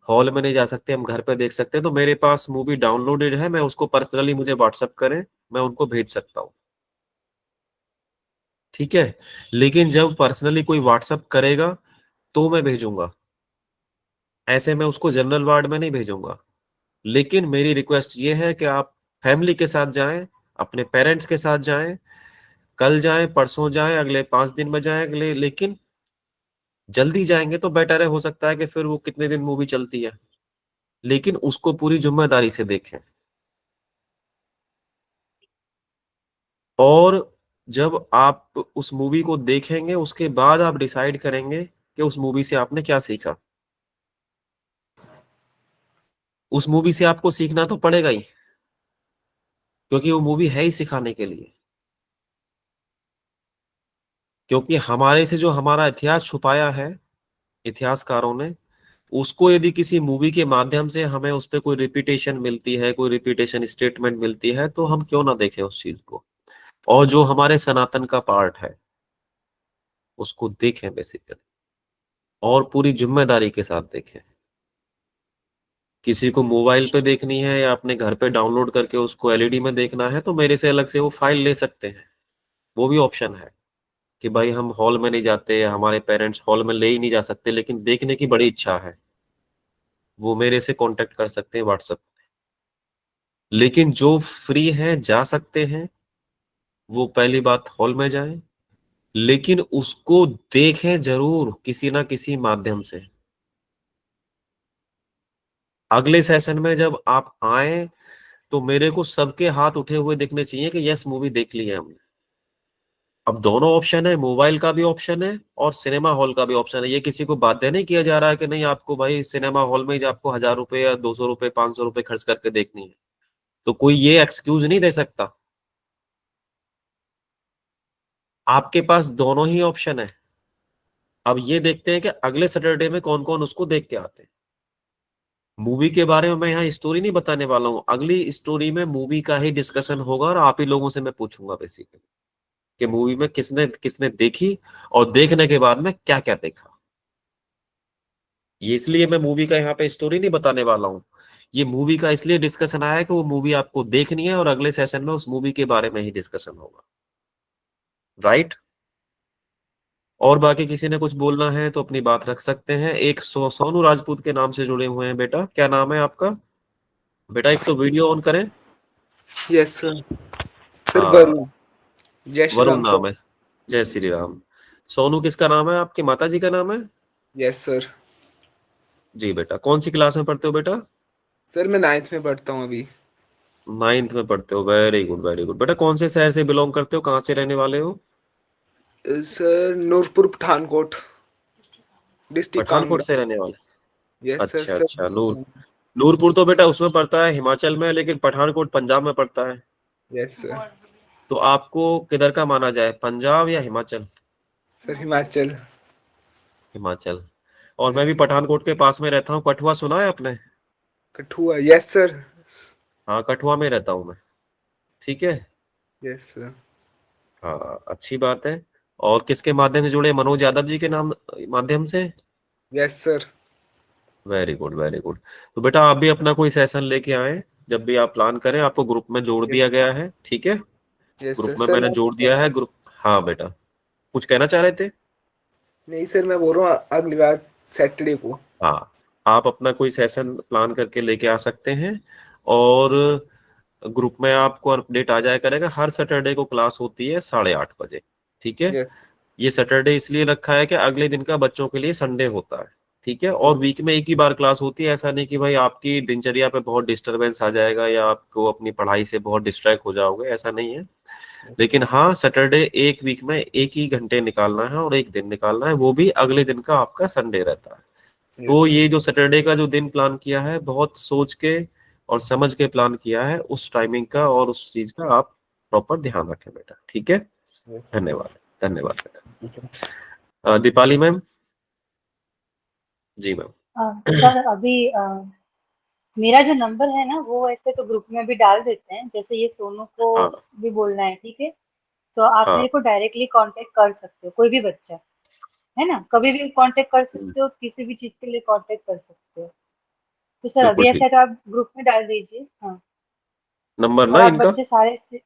हॉल में नहीं जा सकते, हम घर पे देख सकते हैं, तो मेरे पास मूवी डाउनलोडेड है, मैं उसको पर्सनली मुझे व्हाट्सएप करें, मैं उनको भेज सकता हूँ। ठीक है, लेकिन जब पर्सनली कोई व्हाट्सएप करेगा तो मैं भेजूंगा, ऐसे मैं उसको जनरल वार्ड में नहीं भेजूंगा। लेकिन मेरी रिक्वेस्ट ये है कि आप फैमिली के साथ जाएं, अपने पेरेंट्स के साथ जाएं, कल जाएं, परसों जाएं, अगले 5 दिन में जाएं, अगले, लेकिन जल्दी जाएंगे तो बेटर है। हो सकता है कि फिर वो कितने दिन मूवी चलती है, लेकिन उसको पूरी जिम्मेदारी से देखें। और जब आप उस मूवी को देखेंगे उसके बाद आप डिसाइड करेंगे कि उस मूवी से आपने क्या सीखा। उस मूवी से आपको सीखना तो पड़ेगा ही, क्योंकि वो मूवी है ही सिखाने के लिए। क्योंकि हमारे से जो हमारा इतिहास छुपाया है इतिहासकारों ने, उसको यदि किसी मूवी के माध्यम से हमें उस पर कोई रिपीटेशन मिलती है, कोई रिपीटेशन स्टेटमेंट मिलती है, तो हम क्यों ना देखें उस चीज को। और जो हमारे सनातन का पार्ट है उसको देखें बेसिकली, और पूरी जिम्मेदारी के साथ देखें। किसी को मोबाइल पे देखनी है या अपने घर पे डाउनलोड करके उसको एलईडी में देखना है, तो मेरे से अलग से वो फाइल ले सकते हैं। वो भी ऑप्शन है कि भाई हम हॉल में नहीं जाते, या हमारे पेरेंट्स हॉल में ले ही नहीं जा सकते, लेकिन देखने की बड़ी इच्छा है, वो मेरे से कांटेक्ट कर सकते हैं व्हाट्सएप। लेकिन जो फ्री हैं जा सकते हैं, वो पहली बात हॉल में जाएं, लेकिन उसको देखें जरूर किसी ना किसी माध्यम से। अगले सेशन में जब आप आए तो मेरे को सबके हाथ उठे हुए दिखने चाहिए कि यस मूवी देख ली है हमने। अब दोनों ऑप्शन है, मोबाइल का भी ऑप्शन है और सिनेमा हॉल का भी ऑप्शन है। ये किसी को बाध्य नहीं किया जा रहा है कि नहीं आपको भाई सिनेमा हॉल में ही आपको 1000 रुपए या 200 रुपए 500 रुपए खर्च करके देखनी है, तो कोई ये एक्सक्यूज नहीं दे सकता। आपके पास दोनों ही ऑप्शन है। अब ये देखते हैं कि अगले सैटरडे में कौन कौन उसको देख के आते हैं। मूवी के बारे में मैं यहाँ स्टोरी नहीं बताने वाला हूँ, अगली स्टोरी में मूवी का ही डिस्कशन होगा, और आप ही लोगों से मैं पूछूंगा बेसिकली कि मूवी में किसने किसने देखी, और देखने के बाद में क्या क्या देखा। ये इसलिए मैं मूवी का यहाँ पे स्टोरी नहीं बताने वाला हूँ, ये मूवी का इसलिए डिस्कशन आया है कि वो मूवी आपको देखनी है, और अगले सेशन में उस मूवी के बारे में ही डिस्कशन होगा। राइट। और बाकी किसी ने कुछ बोलना है तो अपनी बात रख सकते हैं। एक सोनू राजपूत के नाम से जुड़े हुए हैं। बेटा क्या नाम है आपका? बेटा एक तो वीडियो ऑन करें। Yes sir. सर हाँ, वरुण। जय श्री वरुण राम नाम सर। है। जय श्री राम। सोनू किसका नाम है? आपकी माता जी का नाम है? Yes sir. जी बेटा, कौन सी क्लास में पढ़ते हो बेटा? सर मैं 9th में पढ़ता हूँ अभी। 9th में पढ़ते हो, वेरी गुड वेरी गुड। बेटा कौन से शहर से बिलोंग करते हो, कहाँ से रहने वाले हो? Sir Nurpur Pathankot district Pathankot Kangra. से रहने वाले? यस सर अच्छा सर। अच्छा, नूरपुर तो बेटा उसमें पड़ता है हिमाचल में, लेकिन पठानकोट पंजाब में पड़ता है। Yes sir. तो आपको किधर का माना जाए, पंजाब या हिमाचल? सर हिमाचल। हिमाचल। और मैं भी पठानकोट के पास में रहता हूँ, कठुआ सुना है आपने? Kathua, yes sir. हाँ, कठुआ में रहता हूँ मैं। ठीक है। Yes sir. हाँ, अच्छी बात है। और किसके माध्यम से जुड़े, मनोज यादव जी के नाम माध्यम से? Yes sir. Very good very good. तो बेटा आप भी अपना कोई सेशन लेके आए, जब भी आप प्लान करें। आपको ग्रुप में जोड़ दिया गया है, ठीक है? Yes group sir. में सर मैंने जोड़ दिया है ग्रुप। हाँ बेटा, कुछ कहना चाह रहे थे? नहीं सर, मैं बोल रहा हूँ अगली बार सैटरडे को। हाँ, आप अपना कोई सेशन प्लान करके लेके आ सकते हैं। और ग्रुप में आपको अपडेट आ जाया करेगा। हर सैटरडे को क्लास होती है 8:30 बजे, ठीक है? यस। ये सैटरडे इसलिए रखा है कि अगले दिन का बच्चों के लिए संडे होता है, ठीक है? और वीक में एक ही बार क्लास होती है। ऐसा नहीं कि भाई आपकी दिनचर्या पे बहुत डिस्टरबेंस आ जाएगा या आपको अपनी पढ़ाई से बहुत डिस्ट्रैक्ट हो जाओगे, ऐसा नहीं है। लेकिन हाँ, सैटरडे एक वीक में एक ही घंटे निकालना है और एक दिन निकालना है, वो भी अगले दिन का आपका संडे रहता है। तो ये जो सैटरडे का जो दिन प्लान किया है, बहुत सोच के और समझ के प्लान किया है। उस टाइमिंग का और उस चीज का आप प्रॉपर ध्यान रखें बेटा, ठीक है? धन्यवाद, धन्यवाद बेटा। दीपाली मैम। जी मैम। सर अभी मेरा जो नंबर है ना, वो ऐसे तो ग्रुप में भी डाल देते हैं, जैसे ये सोनू को हाँ भी बोलना है, ठीक है? तो आप हाँ। मेरे को डायरेक्टली कांटेक्ट कर सकते हो, कोई भी बच्चा, है ना? कभी भी कांटेक्ट कर सकते हो, किसी भी चीज के लिए कांटेक्ट कर सकते हो। तो सर बिल्कुल अभी ऐसा ठीक। है तो आप ग्रुप में डाल दीजिए। हाँ, नंबर और ना आप इनका? बच्चे सारे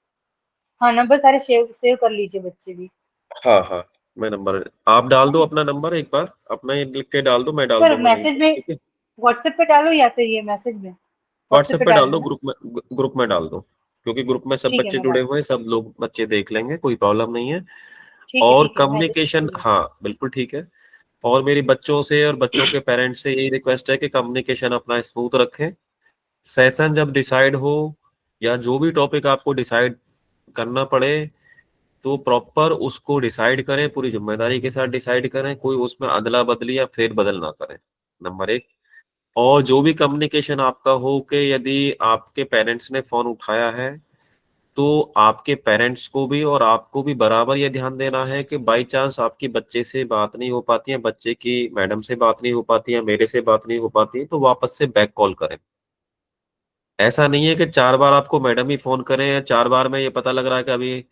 हाँ, नंबर सारे सेव सेव कर लीजिए, बच्चे भी। हाँ हाँ, मैं नंबर आप डाल दो, अपना नंबर एक बार अपना ये लिख के डाल दो, मैं डाल सर दूंगा नहीं मैसेज तो, में ठीक है? व्हाट्सएप पे डालो या फिर ये मैसेज में? व्हाट्सएप व्हाट्सएप पे पे डाल डालना दो, ना? ग्रुप में डाल दो। क्योंकि ग्रुप में सब ठीक है, बच्चे मैं जुड़े डाल, हुए हैं, सब लोग बच्चे देख लेंगे, कोई प्रॉब्लम नहीं है। ठीक है, और ठीक है, मैं देख कम्युनिकेशन, लूंगी। हाँ बिल्कुल ठीक है। और मेरी बच्चों से और बच्चों के पेरेंट्स से यही रिक्वेस्ट है कि कम्युनिकेशन अपना स्मूथ रखें। सेशन जब डिसाइड हो या जो भी टॉपिक आपको डिसाइड करना पड़े, तो प्रॉपर उसको डिसाइड करें, पूरी जिम्मेदारी के साथ डिसाइड करें, कोई उसमें अदला बदली या फेर बदल ना करें, नंबर एक। और जो भी कम्युनिकेशन आपका हो, कि यदि आपके पेरेंट्स ने फोन उठाया है, तो आपके पेरेंट्स को भी और आपको भी बराबर ये ध्यान देना है कि बाई चांस आपकी बच्चे से बात नहीं हो पाती है, बच्चे की मैडम से बात नहीं हो पाती है, मेरे से बात नहीं हो पाती है, तो वापस से बैक कॉल करें। ऐसा नहीं है कि 4 बार आपको मैडम ही फोन करें, या 4 बार में ये पता लग रहा है कि अभी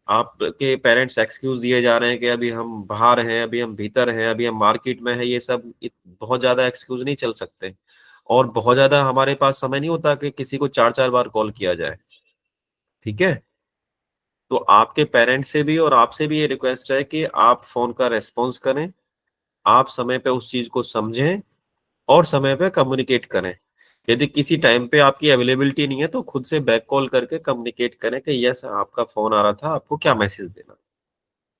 आपके पेरेंट्स एक्सक्यूज दिए जा रहे हैं कि अभी हम बाहर हैं, अभी हम भीतर हैं, अभी हम मार्केट में हैं। ये सब बहुत ज्यादा एक्सक्यूज नहीं चल सकते। और बहुत ज्यादा हमारे पास समय नहीं होता कि किसी को 4 4 बार कॉल किया जाए, ठीक है? तो आपके पेरेंट्स से भी और आपसे भी ये रिक्वेस्ट है कि आप फोन का रेस्पॉन्स करें, आप समय पे उस चीज को समझें और समय पे कम्युनिकेट करें। यदि किसी टाइम पे आपकी अवेलेबिलिटी नहीं है, तो खुद से बैक कॉल करके कम्युनिकेट करें कि यस आपका फोन आ रहा था, आपको क्या मैसेज देना।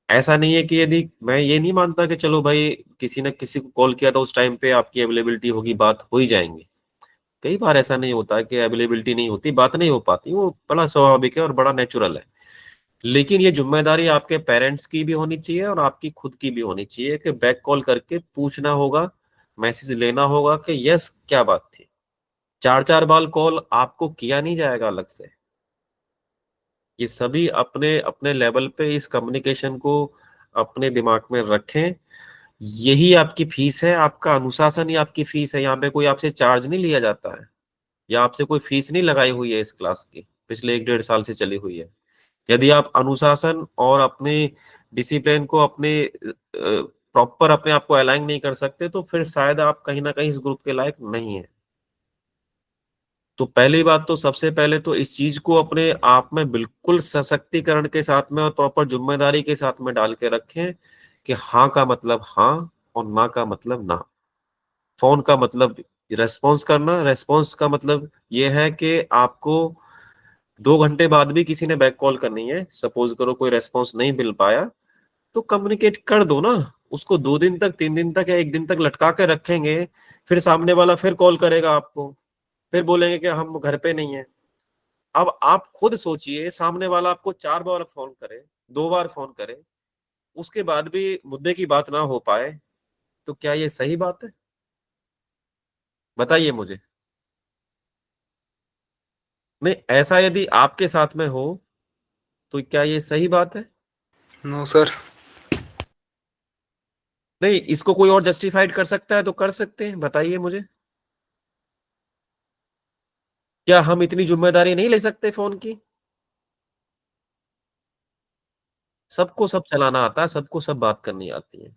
ऐसा नहीं है कि यदि, मैं ये नहीं मानता कि चलो भाई किसी ने किसी को कॉल किया तो उस टाइम पे आपकी अवेलेबिलिटी होगी, बात हो ही जाएंगी। कई बार ऐसा नहीं होता कि अवेलेबिलिटी नहीं होती, बात नहीं हो पाती, वो बड़ा स्वाभाविक है और बड़ा नेचुरल है। लेकिन ये जिम्मेदारी आपके पेरेंट्स की भी होनी चाहिए और आपकी खुद की भी होनी चाहिए कि बैक कॉल करके पूछना होगा, मैसेज लेना होगा कि यस क्या बात थी। 4 4 बार कॉल आपको किया नहीं जाएगा अलग से। ये सभी अपने अपने लेवल पे इस कम्युनिकेशन को अपने दिमाग में रखें। यही आपकी फीस है, आपका अनुशासन ही आपकी फीस है। यहाँ पे कोई आपसे चार्ज नहीं लिया जाता है, या आपसे कोई फीस नहीं लगाई हुई है इस क्लास की, पिछले 1 1.5 साल से चली हुई है। यदि आप अनुशासन और अपने डिसिप्लिन को अपने प्रॉपर अपने आप को अलाइन नहीं कर सकते, तो फिर शायद आप कहीं ना कहीं इस ग्रुप के लायक नहीं है। तो पहली बात तो, सबसे पहले तो इस चीज को अपने आप में बिल्कुल सशक्तिकरण के साथ में और प्रॉपर जिम्मेदारी के साथ में डाल के रखें कि हाँ का मतलब हाँ और ना का मतलब ना। फोन का मतलब रेस्पॉन्स करना, रेस्पॉन्स का मतलब ये है कि आपको 2 घंटे बाद भी किसी ने बैक कॉल करनी है, सपोज करो कोई रेस्पॉन्स नहीं मिल पाया, तो कम्युनिकेट कर दो ना। उसको 2 दिन तक, 3 दिन तक या एक दिन तक लटका के रखेंगे, फिर सामने वाला फिर कॉल करेगा आपको, फिर बोलेंगे कि हम घर पे नहीं है। अब आप खुद सोचिए, सामने वाला आपको 4 बार फोन करे, 2 बार फोन करे, उसके बाद भी मुद्दे की बात ना हो पाए, तो क्या ये सही बात है? बताइए मुझे। नहीं, ऐसा यदि आपके साथ में हो तो क्या ये सही बात है? No sir. नहीं, इसको कोई और जस्टिफाइड कर सकता है तो कर सकते हैं, बताइए मुझे। क्या हम इतनी जिम्मेदारी नहीं ले सकते फोन की? सबको सब चलाना आता है, सबको सब बात करनी आती है।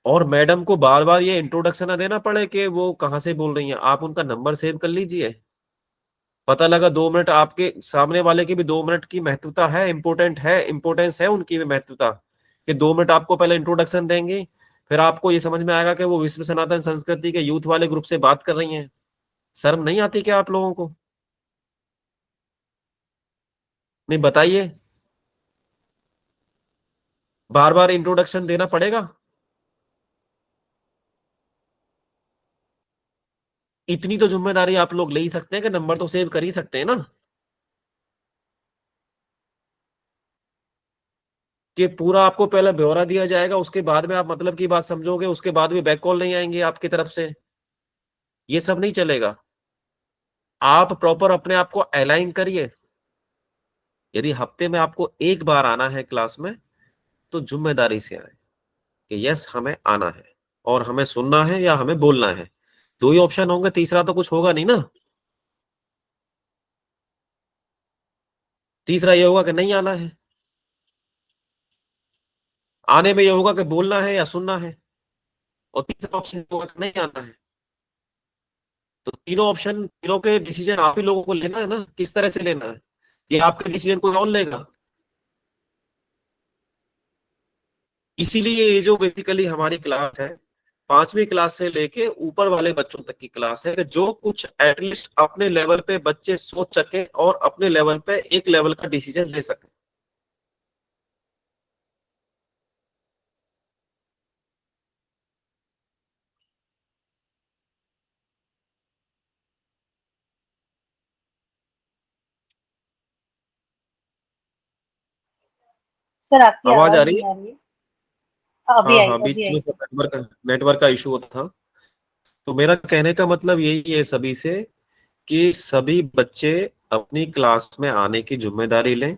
और मैडम को बार बार ये इंट्रोडक्शन ना देना पड़े कि वो कहाँ से बोल रही हैं, आप उनका नंबर सेव कर लीजिए। पता लगा 2 मिनट, आपके सामने वाले की भी 2 मिनट की महत्वता है, इंपोर्टेंट है, इंपोर्टेंस है उनकी भी महत्वता, कि 2 मिनट आपको पहले इंट्रोडक्शन देंगे, फिर आपको ये समझ में आएगा कि वो विश्व सनातन संस्कृति के यूथ वाले ग्रुप से बात कर रही हैं। शर्म नहीं आती क्या आप लोगों को? नहीं, बताइए। बार बार इंट्रोडक्शन देना पड़ेगा? इतनी तो जिम्मेदारी आप लोग ले ही सकते हैं कि नंबर तो सेव कर ही सकते हैं ना, कि पूरा आपको पहले ब्यौरा दिया जाएगा, उसके बाद में आप मतलब की बात समझोगे, उसके बाद भी बैक कॉल नहीं आएंगे आपकी तरफ से। ये सब नहीं चलेगा। आप प्रॉपर अपने आप को अलाइन करिए। यदि हफ्ते में आपको एक बार आना है क्लास में, तो जिम्मेदारी से आए कि यस हमें आना है और हमें सुनना है या हमें बोलना है। दो ही ऑप्शन होंगे, तीसरा तो कुछ होगा नहीं ना। तीसरा ये होगा कि नहीं आना है। आने में ये होगा कि बोलना है या सुनना है, और तीसरा ऑप्शन होगा कि नहीं आना है। तो तीनों ऑप्शन, तीनों के डिसीजन आप ही लोगों को लेना है ना, किस तरह से लेना है, ये आपके डिसीजन कोई और लेगा? इसीलिए ये जो बेसिकली हमारी क्लास है, 5वीं क्लास से लेके ऊपर वाले बच्चों तक की क्लास है, कि जो कुछ एटलीस्ट अपने लेवल पे बच्चे सोच सके और अपने लेवल पे एक लेवल का डिसीजन ले सके। सर आपकी आवाज आवाज आ रही नहीं है? आ रही है। अभी हाँ आई, हाँ, अभी बीच आई में सर। नेटवर्क का इशू था। तो मेरा कहने का मतलब यही है सभी से, कि सभी बच्चे अपनी क्लास में आने की जिम्मेदारी लें।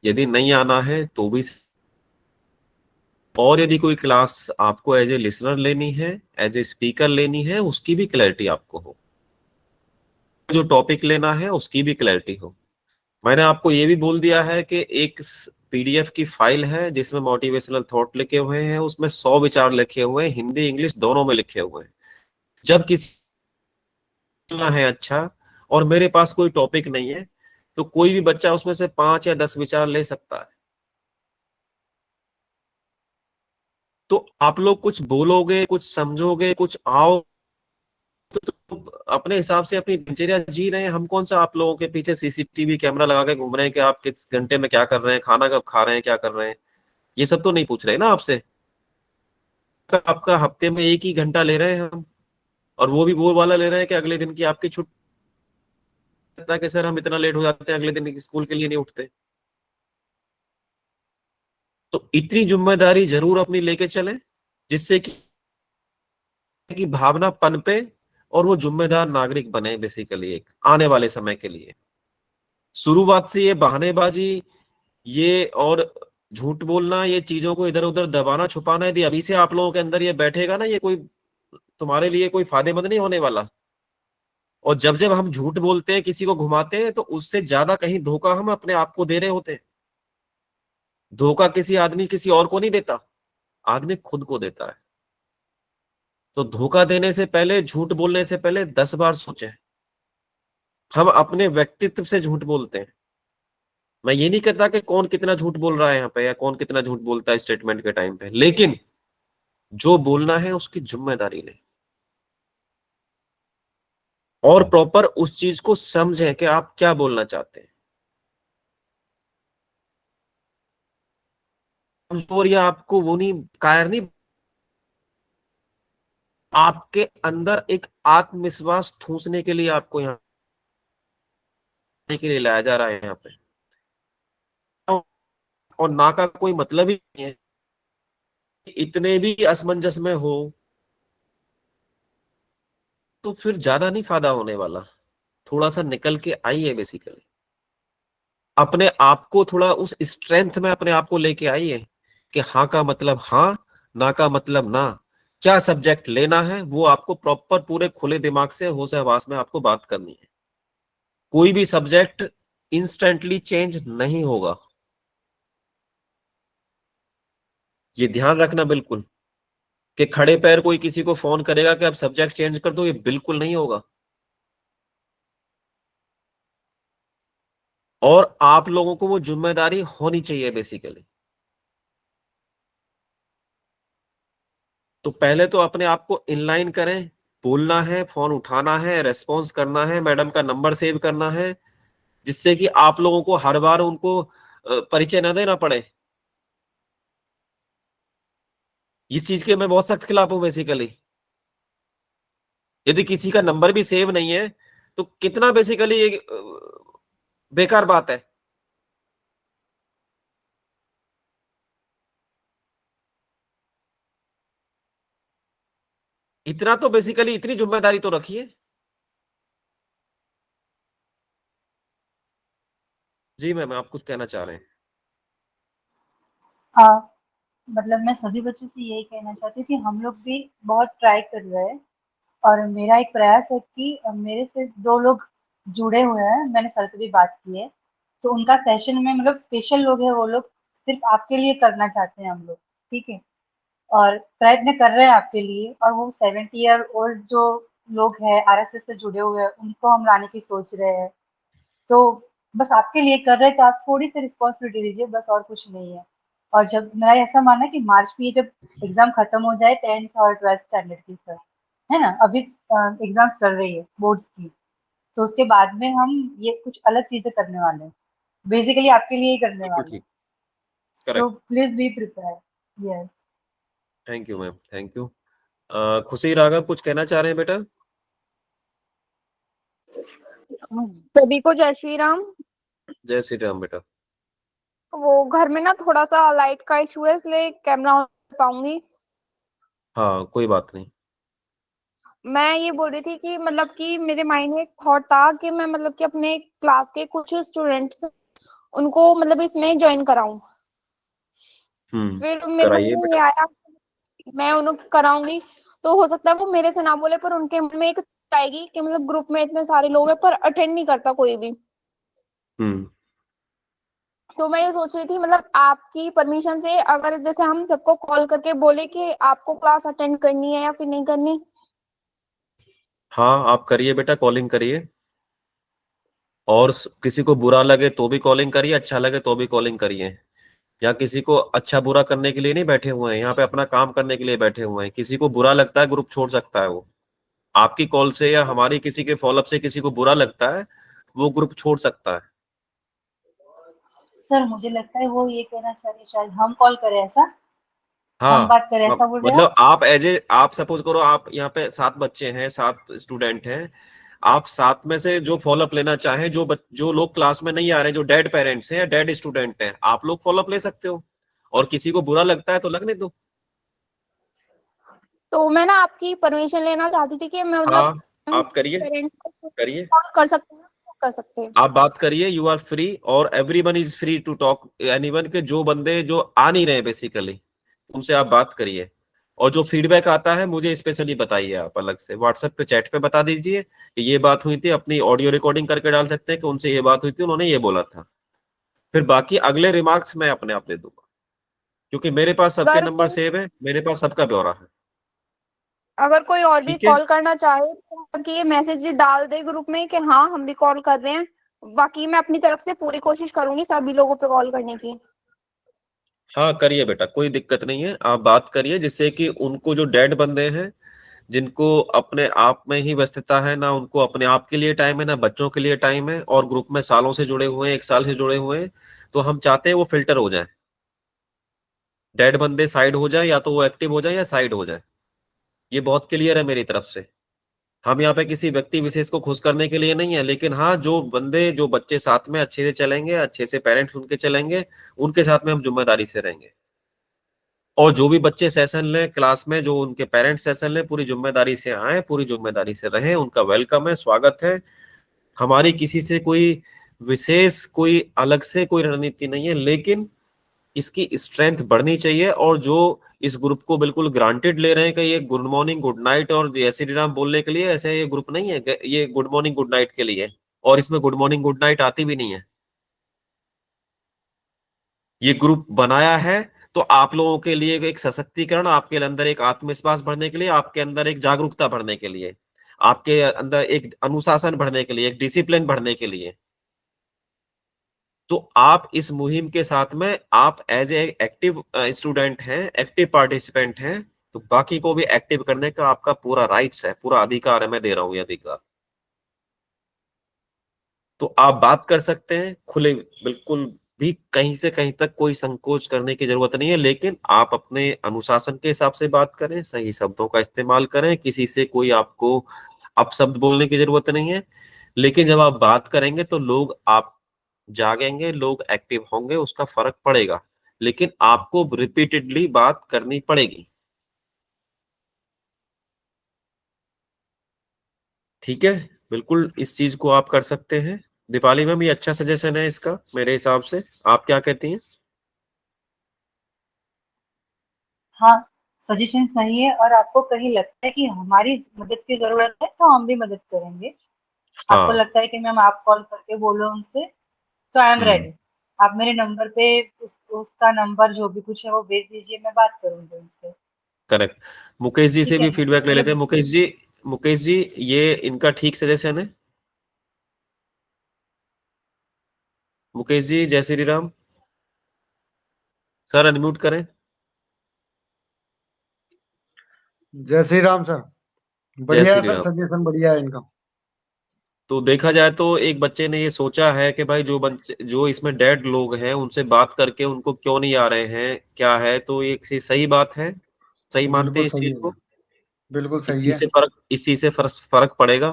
यदि नहीं आना है तो भी, और यदि कोई क्लास आपको एज ए लिसनर लेनी है, एज ए स्पीकर लेनी है, उसकी भी क्लैरिटी आपको हो, जो टॉपिक लेना है उसकी भी क्लैरिटी हो। मैंने आपको ये भी बोल दिया है कि एक पीडीएफ की फाइल है जिसमें मोटिवेशनल थॉट लिखे हुए हैं, उसमें 100 विचार लिखे हुए हैं, हिंदी इंग्लिश दोनों में लिखे हुए हैं। जब किसी बोलना है अच्छा, और मेरे पास कोई टॉपिक नहीं है, तो कोई भी बच्चा उसमें से 5 या 10 विचार ले सकता है। तो आप लोग कुछ बोलोगे, कुछ समझोगे, कुछ आओ, तो अपने हिसाब से अपनी दिनचर्या जी रहे हैं। हम कौन सा आप लोगों के पीछे सीसीटीवी कैमरा लगा के घूम रहे हैं कि आप किस घंटे में क्या कर रहे हैं, खाना कब खा रहे हैं, क्या कर रहे हैं, ये सब तो नहीं पूछ रहे ना आपसे। आपका हफ्ते में एक ही घंटा ले रहे हैं हम, और वो भी वो वाला ले रहे हैं कि अगले दिन की आपकी छुट्टी, कि सर हम इतना लेट हो जाते हैं, अगले दिन स्कूल के लिए नहीं उठते। तो इतनी जिम्मेदारी जरूर अपनी लेके चलें, जिससे कि भावना पनपे और वो जिम्मेदार नागरिक बने बेसिकली एक आने वाले समय के लिए। शुरुआत से ये बहानेबाजी, ये और झूठ बोलना, ये चीजों को इधर उधर दबाना छुपाना, यदि अभी से आप लोगों के अंदर ये बैठेगा ना, ये कोई तुम्हारे लिए कोई फायदेमंद नहीं होने वाला। और जब जब हम झूठ बोलते हैं, किसी को घुमाते हैं, तो उससे ज्यादा कहीं धोखा हम अपने आप को दे रहे होते हैं। धोखा किसी आदमी किसी और को नहीं देता, आदमी खुद को देता है। तो धोखा देने से पहले, झूठ बोलने से पहले 10 बार सोचें। हम अपने व्यक्तित्व से झूठ बोलते हैं। मैं ये नहीं कहता कि कौन कितना झूठ बोल रहा है यहाँ पे, या कौन कितना झूठ बोलता है स्टेटमेंट के टाइम पे, लेकिन जो बोलना है उसकी जिम्मेदारी लें, और प्रॉपर उस चीज को समझें कि आप क्या बोलना चाहते हैं। कमजोर या आपको वो नहीं, कायर नहीं, आपके अंदर एक आत्मविश्वास ठूसने के लिए आपको यहाँ के लिए लाया जा रहा है यहाँ पे। और ना का कोई मतलब ही नहीं है इतने भी असमंजस में हो तो फिर ज्यादा नहीं फायदा होने वाला। थोड़ा सा निकल के आइए, बेसिकली अपने आप को थोड़ा उस स्ट्रेंथ में अपने आप को लेके आइए कि हाँ का मतलब हाँ, ना का मतलब ना। क्या सब्जेक्ट लेना है वो आपको प्रॉपर पूरे खुले दिमाग से होश हवास में आपको बात करनी है। कोई भी सब्जेक्ट इंस्टेंटली चेंज नहीं होगा, ये ध्यान रखना बिल्कुल। कि खड़े पैर कोई किसी को फोन करेगा कि अब सब्जेक्ट चेंज कर दो, ये बिल्कुल नहीं होगा। और आप लोगों को वो जिम्मेदारी होनी चाहिए बेसिकली। तो पहले तो अपने आप को इनलाइन करें, बोलना है, फोन उठाना है, रेस्पॉन्स करना है, मैडम का नंबर सेव करना है, जिससे कि आप लोगों को हर बार उनको परिचय न देना पड़े। इस चीज के मैं बहुत सख्त खिलाफ हूं बेसिकली। यदि किसी का नंबर भी सेव नहीं है तो कितना बेसिकली बेकार बात है। इतना तो बेसिकली इतनी जिम्मेदारी तो रखिए। जी मैम, आप कुछ कहना चाह रहे हैं? हाँ, मतलब मैं सभी बच्चों से यही कहना चाहती हूँ कि हम लोग भी बहुत ट्राई कर रहे हैं और मेरा एक प्रयास है कि मेरे से 2 लोग जुड़े हुए हैं, मैंने सर से भी बात की है। तो उनका सेशन में मतलब स्पेशल लोग हैं, वो लोग सिर्फ़ आपके लिए करना चाहते हैं हम लोग, ठीक है? और प्रयत्न कर रहे हैं आपके लिए और वो 70 ईयर ओल्ड जो लोग हैं आरएसएस से जुड़े हुए हैं, उनको हम लाने की सोच रहे हैं। तो बस आपके लिए कर रहे हैं, तो आप थोड़ी-सी रिस्पॉन्सिबिलिटी लीजिए, बस और कुछ नहीं है। और जब मेरा ऐसा मानना है कि मार्च में ये जब एग्ज़ाम खत्म हो जाए 10th और 12th स्टैंडर्ड की सर, है ना? अभी एग्ज़ाम्स चल रही है बोर्ड्स की, तो उसके बाद में हम ये कुछ अलग चीज़ें करने वाले हैं। बेसिकली आपके लिए ही करने बिल्कुल वाले हैं। ठीक। So correct. Please be prepared. Yes. Thank you ma'am, thank you. खुशी राघव कुछ कहना चाह रहे हैं बेटा? सभी को जय श्री राम। जय श्री राम बेटा। वो घर में ना थोड़ा सा लाइट का इशू है, इसलिए कैमरा ऑन कर पाऊंगी। हाँ कोई बात नहीं। मैं ये बोल रही थी कि मतलब कि मेरे माइंड में एक थॉट था कि मैं मतलब कि अपने क्लास के कुछ स्टूडेंट्स उनको मतलब इसमें ज्वाइन कराऊं। फिर मेरे मन कराइए में ये बेटा। आया मैं उन्हें कराऊंगी, तो हो सकता है वो मेरे से ना बोले पर उनके मन में एक आएगी कि मतलब ग्रुप में इतने सारे लोग हैं पर अटेंड नहीं करता कोई भी। हम्म तो मैं ये सोच रही थी मतलब आपकी परमिशन से अगर जैसे हम सबको कॉल करके बोले कि आपको क्लास अटेंड करनी है या फिर नहीं करनी। हाँ आप करिए बेटा, कॉलिंग करिए। और किसी को बुरा लगे तो भी कॉलिंग करिए, अच्छा लगे तो भी कॉलिंग करिए। या किसी को अच्छा बुरा करने के लिए नहीं बैठे हुए हैं, यहाँ पे अपना काम करने के लिए बैठे हुए हैं। किसी को बुरा लगता है ग्रुप छोड़ सकता है वो। आपकी कॉल से या हमारी किसी के फॉलोअप से किसी को बुरा लगता है, वो ग्रुप छोड़ सकता है। सर मुझे लगता है वो ये कहना चाह रहे हैं शायद हम कॉल करें ऐसा? हम हाँ बात करें ऐसा बोल रहे हैं मतलब आप? आप एज ए आप सपोज करो, आप यहाँ पे 7 बच्चे हैं, 7 स्टूडेंट हैं। आप 7 में से जो फॉलोअप लेना चाहें, जो लोग क्लास में नहीं आ रहे, जो डेड पेरेंट्स हैं या डेड स्टूडेंट हैं, आप लोग फॉलोअप ले सकते हो। और किसी को बुरा लगता है तो लगने दो। तो मैं ना आपकी परमिशन लेना चाहती थी कि मैं मतलब हाँ आप करिए, पेरेंट्स को करिए। कॉल कर सकते हैं ना, कर सकते हैं। आप बात करिए, यू आर फ्री और everyone is free to talk. Anyone के जो बंदे जो आ नहीं रहे बेसिकली, उनसे आप बात करिए। और जो फीडबैक आता है मुझे स्पेशली बताइए, आप अलग से व्हाट्सएप पे चैट पे बता दीजिए कि ये बात हुई थी। अपनी ऑडियो रिकॉर्डिंग करके डाल सकते हैं कि उनसे ये बात हुई थी, उन्होंने ये बोला था। फिर बाकी अगले रिमार्क्स मैं अपने आप दे दूंगा, क्योंकि मेरे पास सबके अगर नंबर सेव है, मेरे पास सबका ब्यौरा है। अगर कोई और भी ठीक है। कॉल करना चाहे तो कि ये मैसेज डाल दे ग्रुप में कि हाँ हम भी कॉल कर रहे हैं। बाकी मैं अपनी तरफ से पूरी कोशिश करूंगी सभी लोगों पे कॉल करने की। हाँ करिए बेटा, कोई दिक्कत नहीं है, आप बात करिए, जिससे कि उनको जो डेड बंदे हैं, जिनको अपने आप में ही व्यस्तता है, ना उनको अपने आप के लिए टाइम है, ना बच्चों के लिए टाइम है, और ग्रुप में सालों से जुड़े हुए हैं, 1 साल से जुड़े हुए हैं, तो हम चाहते हैं वो फिल्टर हो जाए। डेड बंदे साइड हो जाए, या तो वो एक्टिव हो जाए या साइड हो जाए। ये बहुत क्लियर है मेरी तरफ से। हम यहाँ पे किसी व्यक्ति विशेष को खुश करने के लिए नहीं है, लेकिन हाँ जो बंदे जो बच्चे साथ में अच्छे से चलेंगे, अच्छे से पेरेंट्स उनके चलेंगे, उनके साथ में हम जिम्मेदारी से रहेंगे। और जो भी बच्चे सेशन लें क्लास में, जो उनके पेरेंट्स सेशन लें, पूरी जिम्मेदारी से आए, पूरी जिम्मेदारी से रहें, उनका वेलकम है, स्वागत है। हमारी किसी से कोई विशेष, कोई अलग से कोई रणनीति नहीं है, लेकिन इसकी स्ट्रेंथ बढ़नी चाहिए। और जो इस ग्रुप को बिल्कुल ग्रांटेड ले रहे हैं कि ये गुड मॉर्निंग गुड नाइट और जय श्री राम बोलने के लिए, ऐसे ये ग्रुप नहीं है, ये गुड मॉर्निंग गुड नाइट के लिए, और इसमें गुड मॉर्निंग गुड नाइट आती भी नहीं है। ये ग्रुप बनाया है तो आप लोगों के लिए एक सशक्तिकरण, आपके अंदर एक आत्मविश्वास बढ़ने के लिए, आपके अंदर एक जागरूकता बढ़ने के लिए, आपके अंदर एक अनुशासन बढ़ने के लिए, एक डिसिप्लिन बढ़ने के लिए। तो आप इस मुहिम के साथ में आप एज ए एक्टिव स्टूडेंट हैं, एक्टिव पार्टिसिपेंट हैं, तो बाकी को भी एक्टिव करने का आपका पूरा राइट्स है, पूरा अधिकार है, मैं दे रहा हूं ये अधिकार। तो आप बात कर सकते हैं खुले, बिल्कुल भी कहीं से कहीं तक कोई संकोच करने की जरूरत नहीं है, लेकिन आप अपने अनुशासन के हिसाब से बात करें, सही शब्दों का इस्तेमाल करें, किसी से कोई आपको अपशब्द बोलने की जरूरत नहीं है। लेकिन जब आप बात करेंगे तो लोग आप जागेंगे, लोग एक्टिव होंगे, उसका फर्क पड़ेगा, लेकिन आपको रिपीटेडली बात करनी पड़ेगी। ठीक है, बिल्कुल इस चीज को आप कर सकते हैं। दीपाली मैम ये अच्छा सजेशन है इसका मेरे हिसाब से, आप क्या कहती हैं? हाँ, सजेशन सही है। और आपको कहीं लगता है कि हमारी मदद की जरूरत है तो हम भी मदद करेंगे। आपको हाँ। लगता है कि मैम आप कॉल करके बोलो उनसे, तो आई एम हम्म। रेडी। आप मेरे नंबर पे उसका नंबर जो भी कुछ है वो भेज दीजिए, मैं बात करूंगी उनसे। करेक्ट। मुकेश जी से ठीक है भी ना? फीडबैक ले ये लेते हैं। मुकेश जी, मुकेश जी ये इनका ठीक सजेशन है। मुकेश जी जय श्री राम, सर अनम्यूट करें। जय श्री राम सर। जय बढ़िया है श्री सर, राम। सजेशन बढ़िया है इनका। तो देखा जाए तो एक बच्चे ने ये सोचा है कि भाई जो बच्चे, जो इसमें डेड लोग हैं, उनसे बात करके उनको क्यों नहीं आ रहे हैं, क्या है, तो ये सही बात है, सही मानते बिल्कुल हैं इस सही चीज है को। सर, बिल्कुल सही है। इस चीज से फर्क पड़ेगा।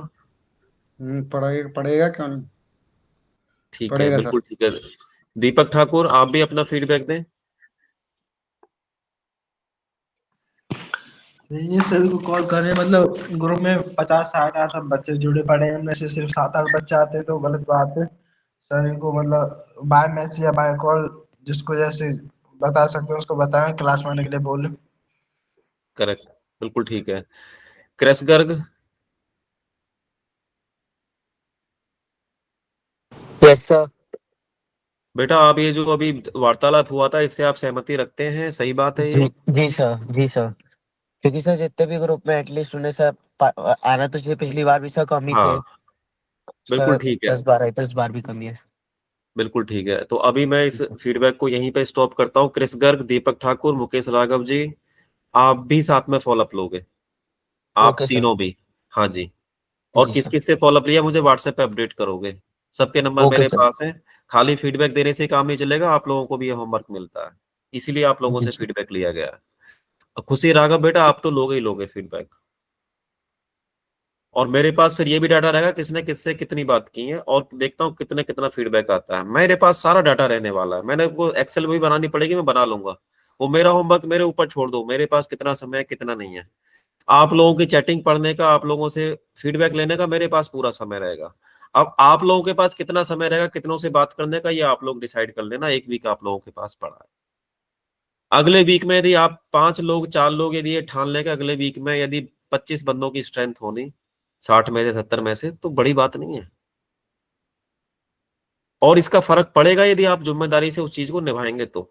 पड़ेगा पड़ेगा, क्यों नहीं ठीक है, पड़ेगा सर। बिल्कुल ठीक है। दीपक ठाकुर आप भी अपना फीडबैक दें। ये सभी को कॉल कर रहे हैं, मतलब ग्रुप में 50-60 आठ बच्चे जुड़े पड़े हैं, उनमें से सिर्फ 7-8 बच्चे आते हैं तो गलत बात है। सभी को मतलब बाय मैसेज या बाय कॉल जिसको जैसे बता सकते हैं उसको बताएं, क्लास में आने के लिए बोलें। करेक्ट, बिल्कुल ठीक है। क्रेस गर्ग, यस सर। बेटा आप ये जो अभी वार्तालाप हुआ था इससे आप सहमति रखते हैं, सही बात है जी ये? जी सर, जी सर। क्योंकि सर जितने भी ग्रुप में एटलीस्ट उन्हें सर आना तो चाहिए। पिछली बार भी सर कम ही थे हाँ, बिल्कुल सर, ठीक है। 10 बार भी कम ही है। बिल्कुल ठीक है, तो अभी मैं जी इस सर। फीडबैक को यहीं पे स्टॉप करता हूँ। क्रिस गर्ग, दीपक ठाकुर, मुकेश राघव जी, आप भी साथ में फॉलोअप लोगे, आप ओके सर। तीनों भी। हाँ जी। और जी किस सर। किस से फॉलोअप लिया मुझे व्हाट्सएप पे अपडेट करोगे। सबके नंबर ओके मेरे सर। पास हैं। खाली फीडबैक देने से काम नहीं चलेगा, आप लोगों को भी ये होमवर्क मिलता है, इसीलिए आप लोगों जी से सर। फीडबैक लिया गया है। खुशी राघव बेटा आप तो लोगे ही लोगे फीडबैक, और मेरे पास फिर ये भी डाटा रहेगा किसने किससे कितनी बात की है, और देखता हूँ कितने कितना फीडबैक आता है। मेरे पास सारा डाटा रहने वाला है, मैंने वो एक्सेल भी बनानी पड़ेगी, मैं बना लूंगा। वो मेरा होमवर्क मेरे ऊपर छोड़ दो, मेरे पास कितना समय है कितना नहीं है। आप लोगों की चैटिंग पढ़ने का, आप लोगों से फीडबैक लेने का मेरे पास पूरा समय रहेगा। अब आप लोगों के पास कितना समय रहेगा कितनों से बात करने का, ये आप लोग डिसाइड कर लेना। एक वीक आप लोगों के पास पड़ा है। अगले वीक में यदि आप 5 लोग 4 लोग यदि ये ठान लें कि अगले वीक में यदि 25 बंदों की स्ट्रेंथ होनी 60 में से 70 में से, तो बड़ी बात नहीं है। और इसका फर्क पड़ेगा यदि आप जिम्मेदारी से उस चीज को निभाएंगे तो।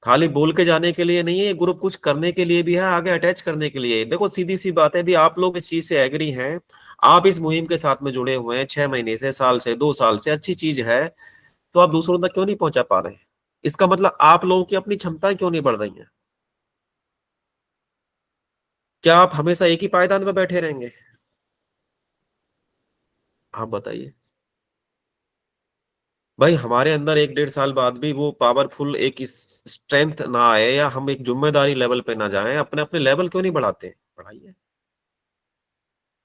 खाली बोल के जाने के लिए नहीं है, ये ग्रुप कुछ करने के लिए भी है, आगे अटैच करने के लिए। देखो सीधी सी बात है, यदि आप लोग इस चीज से एग्री हैं, आप इस मुहिम के साथ में जुड़े हुए हैं 6 महीने से, साल से, 2 साल से, अच्छी चीज है, तो आप दूसरों तक क्यों नहीं पहुंचा पा रहे हैं? इसका मतलब आप लोगों की अपनी क्षमताएं क्यों नहीं बढ़ रही हैं? क्या आप हमेशा एक ही पायदान में बैठे रहेंगे? आप बताइए। भाई हमारे अंदर 1-1.5 साल बाद भी वो पावरफुल एक स्ट्रेंथ ना आए, या हम एक जिम्मेदारी लेवल पे ना जाएं, अपने अपने लेवल क्यों नहीं बढ़ाते? बढ़ाइए,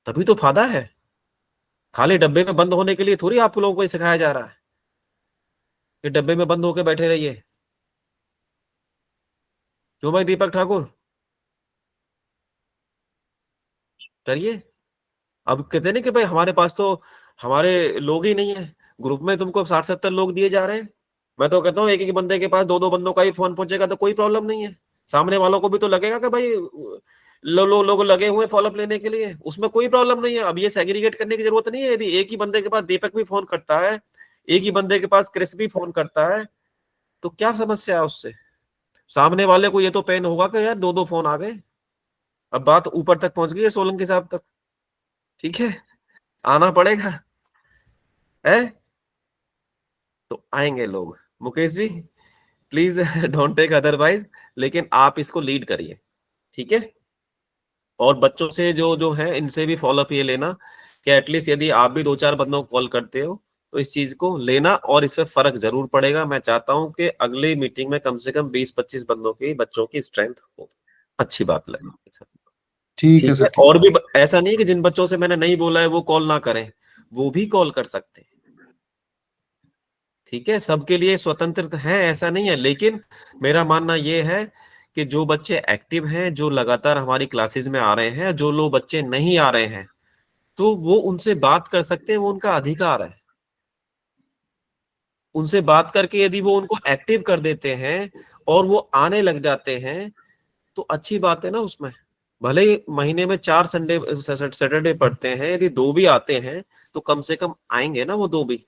तभी तो फायदा है। खाली डब्बे में बंद होने के लिए थोड़ी आप लोगों को ये सिखाया जा रहा है कि डब्बे में बंद होकर बैठे रहिए। क्यों भाई दीपक ठाकुर, करिए। अब कहते नहीं कि भाई हमारे पास तो हमारे लोग ही नहीं है, ग्रुप में तुमको 60-70 लोग दिए जा रहे हैं। मैं तो कहता हूँ एक एक बंदे के पास 2-2 बंदों का ही फोन पहुंचेगा तो कोई प्रॉब्लम नहीं है। सामने वालों को भी तो लगेगा कि भाई लोग लगे हुए फॉलोअप लेने के लिए, उसमें कोई प्रॉब्लम नहीं है। अब ये सेग्रीगेट करने की जरूरत नहीं है। यदि एक ही बंदे के पास दीपक भी फोन करता है, एक ही बंदे के पास क्रिस भी फोन करता है, तो क्या समस्या है उससे? सामने वाले को ये तो पेन होगा कि यार 2-2 फोन आ गए। अब बात ऊपर तक पहुंच गई है, सोलंकी साहब तक। ठीक है, आना पड़ेगा है, तो आएंगे लोग। Mukesh ji please don't take otherwise, लेकिन आप इसको लीड करिए, ठीक है। और बच्चों से जो जो है इनसे भी फॉलोअप ये लेना कि एटलीस्ट यदि आप भी 2-4 बंदों को कॉल करते हो तो इस चीज को लेना, और इसमें फर्क जरूर पड़ेगा। मैं चाहता हूं कि अगली मीटिंग में कम से कम 20-25 बंदों की बच्चों की स्ट्रेंथ हो। अच्छी बात लगी सर। ठीक है ठीक सर, है, ठीक। और भी ऐसा नहीं कि जिन बच्चों से मैंने नहीं बोला है वो कॉल ना करें, वो भी कॉल कर सकते हैं। ठीक है, सबके लिए स्वतंत्र है ऐसा नहीं है, लेकिन मेरा मानना यह है कि जो बच्चे एक्टिव हैं, जो लगातार हमारी क्लासेस में आ रहे हैं, जो लोग बच्चे नहीं आ रहे हैं, तो वो उनसे बात कर सकते हैं, वो उनका अधिकार है। उनसे बात करके यदि वो उनको एक्टिव कर देते हैं और वो आने लग जाते हैं तो अच्छी बात है ना। उसमें भले ही महीने में 4 संडे सैटरडे पढ़ते हैं, यदि 2 भी आते हैं तो कम से कम आएंगे ना वो 2 भी।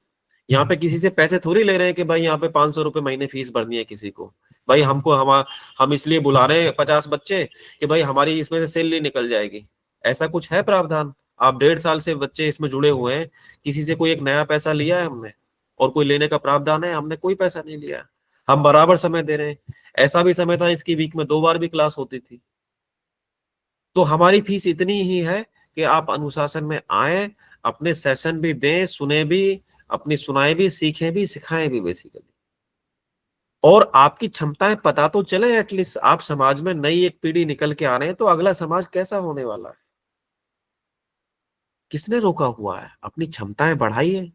यहाँ पे किसी से पैसे थोड़ी ले रहे हैं कि भाई यहाँ पे 500 रुपए महीने फीस भरनी है किसी को। भाई हम इसलिए बुला रहे हैं 50 बच्चे कि भाई हमारी इसमें से सैलरी निकल जाएगी, ऐसा कुछ है प्रावधान? आप 1.5 साल से बच्चे इसमें जुड़े हुए हैं, किसी से कोई एक नया पैसा लिया है हमने? और कोई लेने का प्रावधान है? हमने कोई पैसा नहीं लिया। हम बराबर समय दे रहे हैं। ऐसा भी समय था इसकी वीक में 2 बार भी क्लास होती थी। तो हमारी फीस इतनी ही है कि आप अनुशासन में आए, अपने सेशन भी दें, सुने भी, अपनी सुनाए भी, सीखें भी, सिखाएं भी बेसिकली। और आपकी क्षमताएं पता तो चले एटलीस्ट। आप समाज में नई एक पीढ़ी निकल के आ रहे हैं तो अगला समाज कैसा होने वाला है, किसने रोका हुआ है? अपनी क्षमताएं बढ़ाइए,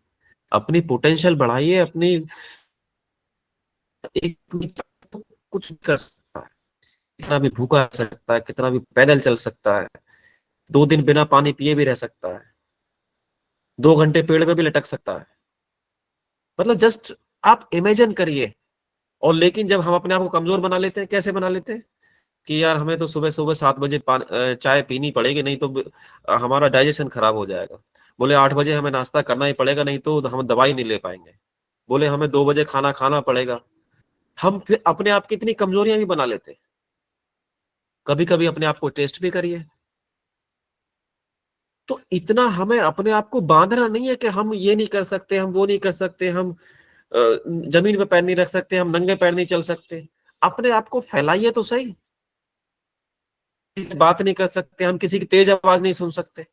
अपनी पोटेंशियल बढ़ाइए, अपनी एक तो कुछ भी कर सकता है। कितना भी भूखा रह सकता है, कितना भी पैदल चल सकता है, 2 दिन बिना पानी पिए भी रह सकता है, 2 घंटे पेड़ पे भी लटक सकता है। मतलब जस्ट आप इमेजिन करिए। और लेकिन जब हम अपने आप को कमजोर बना लेते हैं, कैसे बना लेते हैं कि यार हमें तो सुबह सुबह 7 बजे चाय पीनी पड़ेगी, नहीं तो हमारा डाइजेशन खराब हो जाएगा। बोले 8 बजे हमें नाश्ता करना ही पड़ेगा, नहीं तो हम दवाई नहीं ले पाएंगे। बोले हमें 2 बजे खाना खाना पड़ेगा। हम फिर अपने आप की इतनी कमजोरियां भी बना लेते हैं। कभी कभी अपने आप को टेस्ट भी करिए। तो इतना हमें अपने आप को बांधना नहीं है कि हम ये नहीं कर सकते, हम वो नहीं कर सकते, हम जमीन पे पैर नहीं रख सकते, हम नंगे पैर नहीं चल सकते। अपने आप को फैलाइए तो सही। किसी से बात नहीं कर सकते, हम किसी की तेज आवाज नहीं सुन सकते,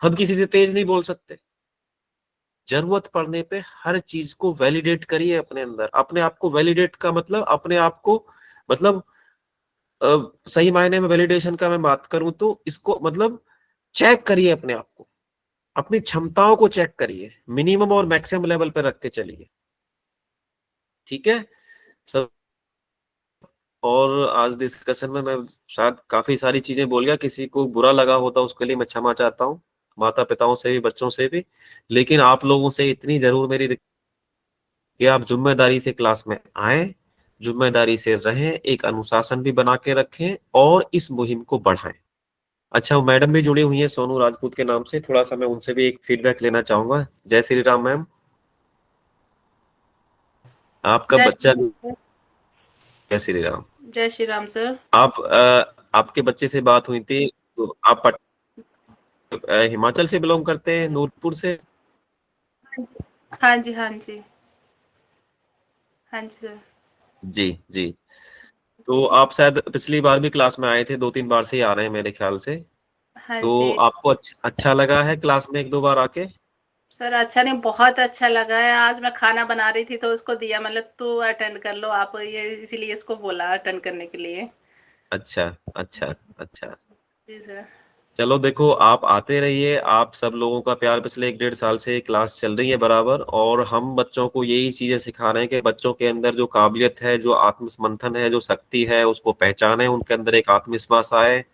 हम किसी से तेज नहीं बोल सकते। जरूरत पड़ने पे हर चीज को वैलिडेट करिए अपने अंदर। अपने आप को वैलिडेट का मतलब अपने आप को, मतलब अ, सही मायने में वैलिडेशन का मैं बात करूं तो इसको मतलब चेक करिए अपने आप को, अपनी क्षमताओं को चेक करिए, मिनिमम और मैक्सिमम लेवल पे रख के चलिए। ठीक है सब। और आज डिस्कशन में मैं शायद काफी सारी चीजें बोल गया, किसी को बुरा लगा होता उसके लिए मैं क्षमा चाहता हूँ, माता पिताओं से भी, बच्चों से भी। लेकिन आप लोगों से इतनी जरूर मेरी कि आप जिम्मेदारी से क्लास में आए, जिम्मेदारी से रहें, एक अनुशासन भी बना के रखें और इस मुहिम को बढ़ाएं। अच्छा, मैडम भी जुड़ी हुई है सोनू राजपूत के नाम से, थोड़ा सा मैं उनसे भी एक फीडबैक लेना चाहूंगा। जय श्री राम मैम। आपका जय बच्चा, श्री राम सर। जय श्री राम। जय श्री राम सर। आपके बच्चे से बात हुई थी तो आप हिमाचल से बिलोंग करते हैं, नूरपुर से? हाँ जी, हाँ जी, हाँ जी सर। जी जी। तो आप शायद पिछली बार भी क्लास में आए थे, 2-3 बार से ही आ रहे हैं मेरे ख्याल से। हाँ तो जी आपको अच्छा लगा है क्लास में 1-2 बार आके? सर, अच्छा नहीं, बहुत अच्छा लगा है। आज मैं खाना बना रही थी तो उसको दिया, मतलब तू अटेंड कर लो आप, ये इसीलिए इसको बोला अटेंड करने के लिए। अच्छा अच्छा अच्छा। जी सर। चलो देखो, आप आते रहिए, आप सब लोगों का प्यार पिछले 1-1.5 साल से क्लास चल रही है बराबर, और हम बच्चों को यही चीजें सिखा रहे हैं कि बच्चों के अंदर जो काबिलियत है, जो आत्मसमंथन है, जो शक्ति है, उसको पहचाने, उनके अंदर एक आत्मविश्वास आए,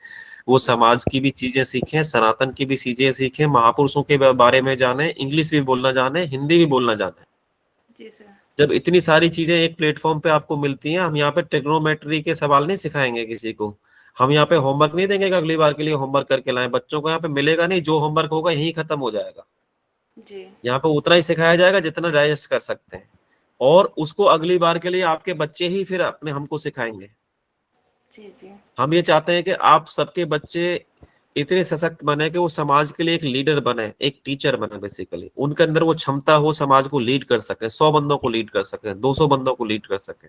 वो समाज की भी चीजें सीखें, सनातन की भी चीजें सीखें, महापुरुषों के बारे में जाने, इंग्लिश भी बोलना जाने, हिंदी भी बोलना जाने। जी सर। जब इतनी सारी चीजें एक प्लेटफॉर्म पे आपको मिलती हैं, हम यहाँ पे ट्रिग्नोमेट्री के सवाल नहीं सिखाएंगे किसी को, हम यहाँ पे होमवर्क नहीं देंगे कि अगली बार के लिए होमवर्क करके लाएं, बच्चों को यहाँ पे मिलेगा नहीं, जो होमवर्क होगा यही खत्म हो जाएगा। जी यहाँ पे उतना ही सिखाया जाएगा जितना डाइजेस्ट कर सकते हैं, और उसको अगली बार के लिए आपके बच्चे ही फिर अपने हमको सिखाएंगे। जी जी हम ये चाहते हैं कि आप सबके बच्चे इतने सशक्त बने कि वो समाज के लिए एक लीडर बने, एक टीचर बने, बेसिकली उनके अंदर वो क्षमता हो, समाज को लीड कर सके, 100 बंदों को लीड कर सके, 200 बंदों को लीड कर सके।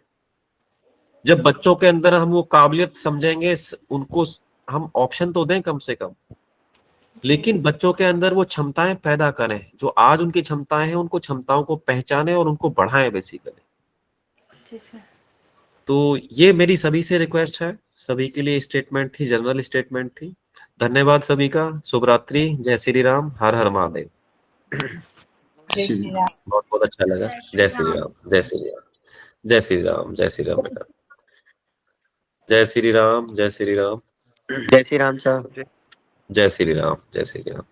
जब बच्चों के अंदर हम वो काबिलियत समझेंगे, उनको हम ऑप्शन तो दें कम से कम, लेकिन बच्चों के अंदर वो क्षमताएं पैदा करें, जो आज उनकी क्षमताएं हैं, उनको क्षमताओं को पहचाने और उनको बढ़ाएं बेसिकली। जी सर। तो ये मेरी सभी से रिक्वेस्ट है, सभी के लिए स्टेटमेंट थी, जनरल स्टेटमेंट थी। धन्यवाद सभी का, शुभ रात्रि, जय श्री राम, हर हर महादेव। जय श्री राम। बहुत बहुत अच्छा लगा। जय श्री राम, जय श्री राम, जय श्री राम, जय श्री राम बेटा, जय श्री राम, जय श्री राम, जय श्री राम सर। जय श्री राम, जय श्री राम।